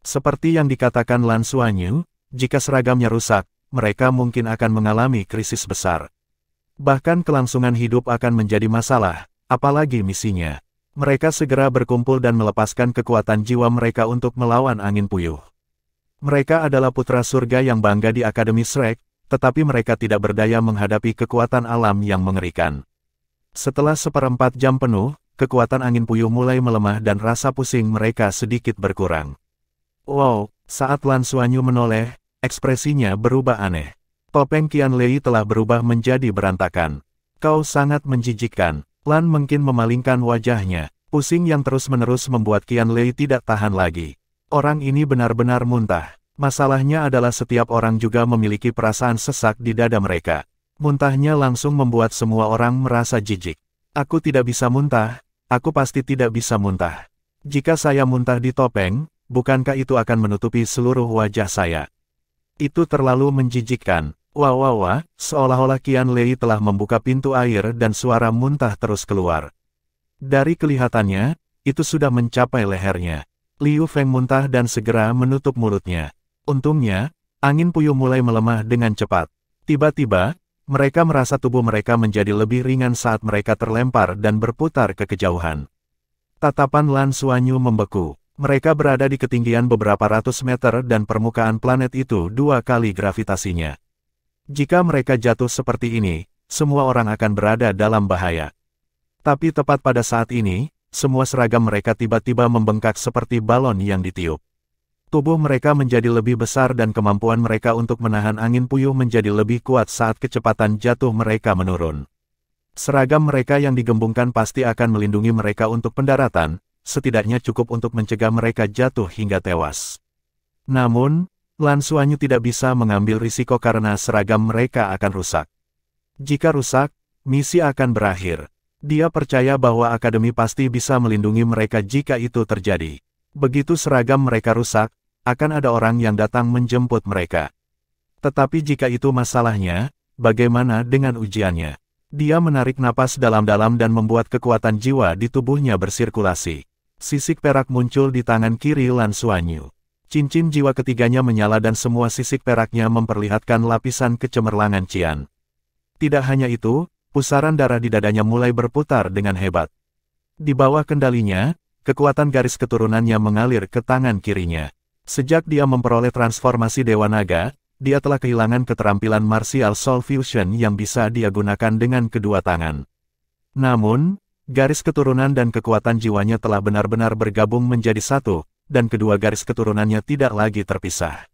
Speaker 1: Seperti yang dikatakan Lan Xuanyu, jika seragamnya rusak, mereka mungkin akan mengalami krisis besar. Bahkan kelangsungan hidup akan menjadi masalah, apalagi misinya. Mereka segera berkumpul dan melepaskan kekuatan jiwa mereka untuk melawan angin puyuh. Mereka adalah putra surga yang bangga di Akademi Shrek, tetapi mereka tidak berdaya menghadapi kekuatan alam yang mengerikan. Setelah 1/4 jam penuh, kekuatan angin puyuh mulai melemah dan rasa pusing mereka sedikit berkurang. Wow, saat Lan Xuanyu menoleh, ekspresinya berubah aneh. Topeng Qian Lei telah berubah menjadi berantakan. Kau sangat menjijikkan. Lan mungkin memalingkan wajahnya. Pusing yang terus-menerus membuat Qian Lei tidak tahan lagi. Orang ini benar-benar muntah. Masalahnya adalah setiap orang juga memiliki perasaan sesak di dada mereka. Muntahnya langsung membuat semua orang merasa jijik. Aku tidak bisa muntah, aku pasti tidak bisa muntah. Jika saya muntah di topeng, bukankah itu akan menutupi seluruh wajah saya? Itu terlalu menjijikkan. Wah, seolah-olah Qian Lei telah membuka pintu air dan suara muntah terus keluar. Dari kelihatannya, itu sudah mencapai lehernya. Liu Feng muntah dan segera menutup mulutnya. Untungnya, angin puyuh mulai melemah dengan cepat. Tiba-tiba, mereka merasa tubuh mereka menjadi lebih ringan saat mereka terlempar dan berputar ke kejauhan. Tatapan Lan Xuanyu membeku. Mereka berada di ketinggian beberapa ratus meter dan permukaan planet itu 2 kali gravitasinya. Jika mereka jatuh seperti ini, semua orang akan berada dalam bahaya. Tapi tepat pada saat ini, semua seragam mereka tiba-tiba membengkak seperti balon yang ditiup. Tubuh mereka menjadi lebih besar dan kemampuan mereka untuk menahan angin puyuh menjadi lebih kuat saat kecepatan jatuh mereka menurun. Seragam mereka yang digembungkan pasti akan melindungi mereka untuk pendaratan, setidaknya cukup untuk mencegah mereka jatuh hingga tewas. Namun, Lan Xuanyu tidak bisa mengambil risiko karena seragam mereka akan rusak. Jika rusak, misi akan berakhir. Dia percaya bahwa Akademi pasti bisa melindungi mereka jika itu terjadi. Begitu seragam mereka rusak, akan ada orang yang datang menjemput mereka. Tetapi jika itu masalahnya, bagaimana dengan ujiannya? Dia menarik napas dalam-dalam dan membuat kekuatan jiwa di tubuhnya bersirkulasi. Sisik perak muncul di tangan kiri Lan Xuanyu. Cincin jiwa ketiganya menyala dan semua sisik peraknya memperlihatkan lapisan kecemerlangan Qian. Tidak hanya itu, pusaran darah di dadanya mulai berputar dengan hebat. Di bawah kendalinya, kekuatan garis keturunannya mengalir ke tangan kirinya. Sejak dia memperoleh transformasi Dewa Naga, dia telah kehilangan keterampilan Martial Soul Fusion yang bisa dia gunakan dengan kedua tangan. Namun, garis keturunan dan kekuatan jiwanya telah benar-benar bergabung menjadi satu, dan kedua garis keturunannya tidak lagi terpisah.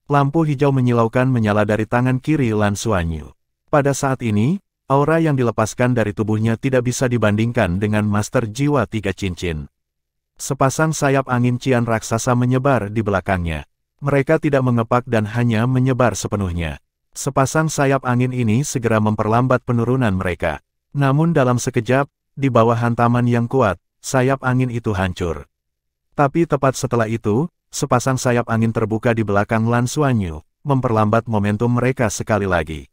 Speaker 1: Lampu hijau menyilaukan menyala dari tangan kiri Lan Xuanyu. Pada saat ini, aura yang dilepaskan dari tubuhnya tidak bisa dibandingkan dengan Master Jiwa Tiga Cincin. Sepasang sayap angin Qian raksasa menyebar di belakangnya. Mereka tidak mengepak dan hanya menyebar sepenuhnya. Sepasang sayap angin ini segera memperlambat penurunan mereka. Namun dalam sekejap, di bawah hantaman yang kuat, sayap angin itu hancur. Tapi tepat setelah itu, sepasang sayap angin terbuka di belakang Lan Xuanyu, memperlambat momentum mereka sekali lagi.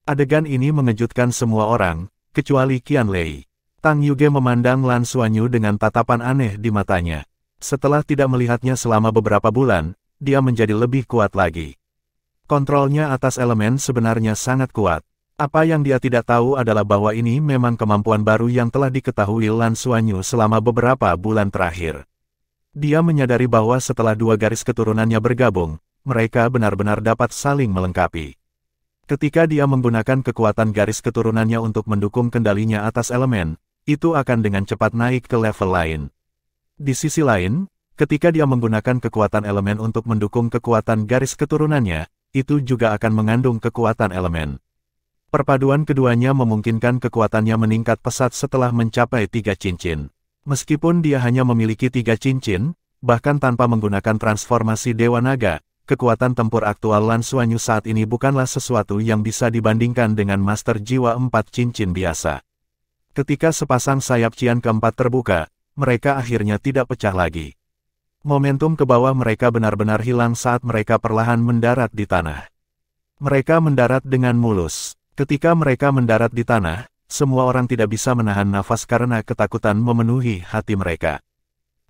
Speaker 1: Adegan ini mengejutkan semua orang, kecuali Qian Lei. Tang Yuge memandang Lan Xuanyu dengan tatapan aneh di matanya. Setelah tidak melihatnya selama beberapa bulan, dia menjadi lebih kuat lagi. Kontrolnya atas elemen sebenarnya sangat kuat. Apa yang dia tidak tahu adalah bahwa ini memang kemampuan baru yang telah diketahui Lan Xuanyu selama beberapa bulan terakhir. Dia menyadari bahwa setelah dua garis keturunannya bergabung, mereka benar-benar dapat saling melengkapi. Ketika dia menggunakan kekuatan garis keturunannya untuk mendukung kendalinya atas elemen, itu akan dengan cepat naik ke level lain. Di sisi lain, ketika dia menggunakan kekuatan elemen untuk mendukung kekuatan garis keturunannya, itu juga akan mengandung kekuatan elemen. Perpaduan keduanya memungkinkan kekuatannya meningkat pesat setelah mencapai 3 cincin. Meskipun dia hanya memiliki 3 cincin, bahkan tanpa menggunakan transformasi Dewa Naga, kekuatan tempur aktual Lan Xuanyu saat ini bukanlah sesuatu yang bisa dibandingkan dengan Master Jiwa 4 cincin biasa. Ketika sepasang sayap Qian keempat terbuka, mereka akhirnya tidak pecah lagi. Momentum ke bawah mereka benar-benar hilang saat mereka perlahan mendarat di tanah. Mereka mendarat dengan mulus. Ketika mereka mendarat di tanah, semua orang tidak bisa menahan nafas karena ketakutan memenuhi hati mereka.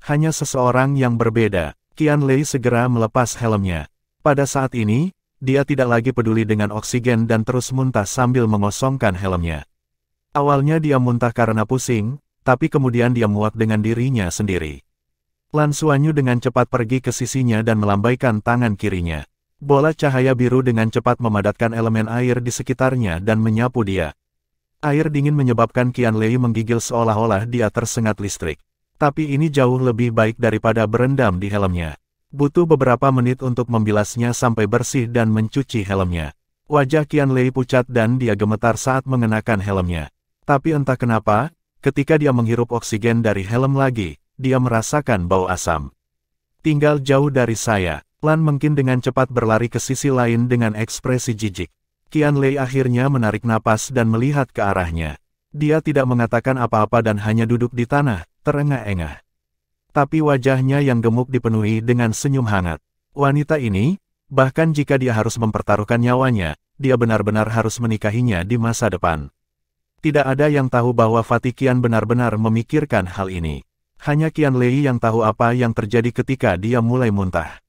Speaker 1: Hanya seseorang yang berbeda, Qian Lei segera melepas helmnya. Pada saat ini, dia tidak lagi peduli dengan oksigen dan terus muntah sambil mengosongkan helmnya. Awalnya dia muntah karena pusing, tapi kemudian dia muak dengan dirinya sendiri. Lan Xuanyu dengan cepat pergi ke sisinya dan melambaikan tangan kirinya. Bola cahaya biru dengan cepat memadatkan elemen air di sekitarnya dan menyapu dia. Air dingin menyebabkan Qian Lei menggigil seolah-olah dia tersengat listrik. Tapi ini jauh lebih baik daripada berendam di helmnya. Butuh beberapa menit untuk membilasnya sampai bersih dan mencuci helmnya. Wajah Qian Lei pucat dan dia gemetar saat mengenakan helmnya. Tapi entah kenapa, ketika dia menghirup oksigen dari helm lagi, dia merasakan bau asam. Tinggal jauh dari saya. Lan mungkin dengan cepat berlari ke sisi lain dengan ekspresi jijik. Qian Lei akhirnya menarik napas dan melihat ke arahnya. Dia tidak mengatakan apa-apa dan hanya duduk di tanah, terengah-engah. Tapi wajahnya yang gemuk dipenuhi dengan senyum hangat. Wanita ini, bahkan jika dia harus mempertaruhkan nyawanya, dia benar-benar harus menikahinya di masa depan. Tidak ada yang tahu bahwa Fatih Qian benar-benar memikirkan hal ini. Hanya Qian Lei yang tahu apa yang terjadi ketika dia mulai muntah.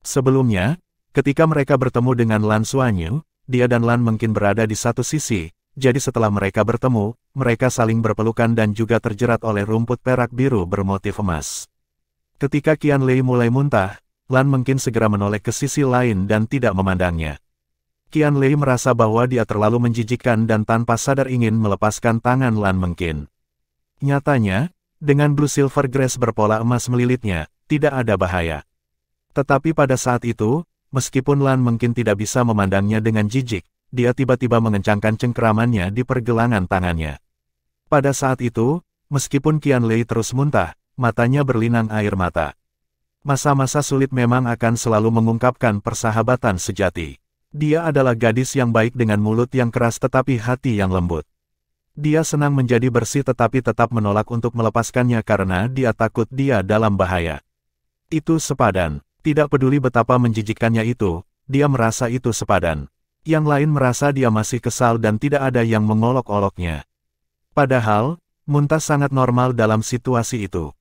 Speaker 1: Sebelumnya, ketika mereka bertemu dengan Lan Xuanyu, dia dan Lan mungkin berada di satu sisi, jadi setelah mereka bertemu, mereka saling berpelukan dan juga terjerat oleh rumput perak biru bermotif emas. Ketika Qian Lei mulai muntah, Lan mungkin segera menoleh ke sisi lain dan tidak memandangnya. Qian Lei merasa bahwa dia terlalu menjijikkan dan tanpa sadar ingin melepaskan tangan Lan mungkin. Nyatanya, dengan Blue Silver Grace berpola emas melilitnya, tidak ada bahaya. Tetapi pada saat itu, meskipun Lan mungkin tidak bisa memandangnya dengan jijik, dia tiba-tiba mengencangkan cengkeramannya di pergelangan tangannya. Pada saat itu, meskipun Qian Lei terus muntah, matanya berlinang air mata. Masa-masa sulit memang akan selalu mengungkapkan persahabatan sejati. Dia adalah gadis yang baik dengan mulut yang keras tetapi hati yang lembut. Dia senang menjadi bersih tetapi tetap menolak untuk melepaskannya karena dia takut dia dalam bahaya. Itu sepadan. Tidak peduli betapa menjijikkannya itu, dia merasa itu sepadan. Yang lain merasa dia masih kesal dan tidak ada yang mengolok-oloknya. Padahal, Muntaz sangat normal dalam situasi itu.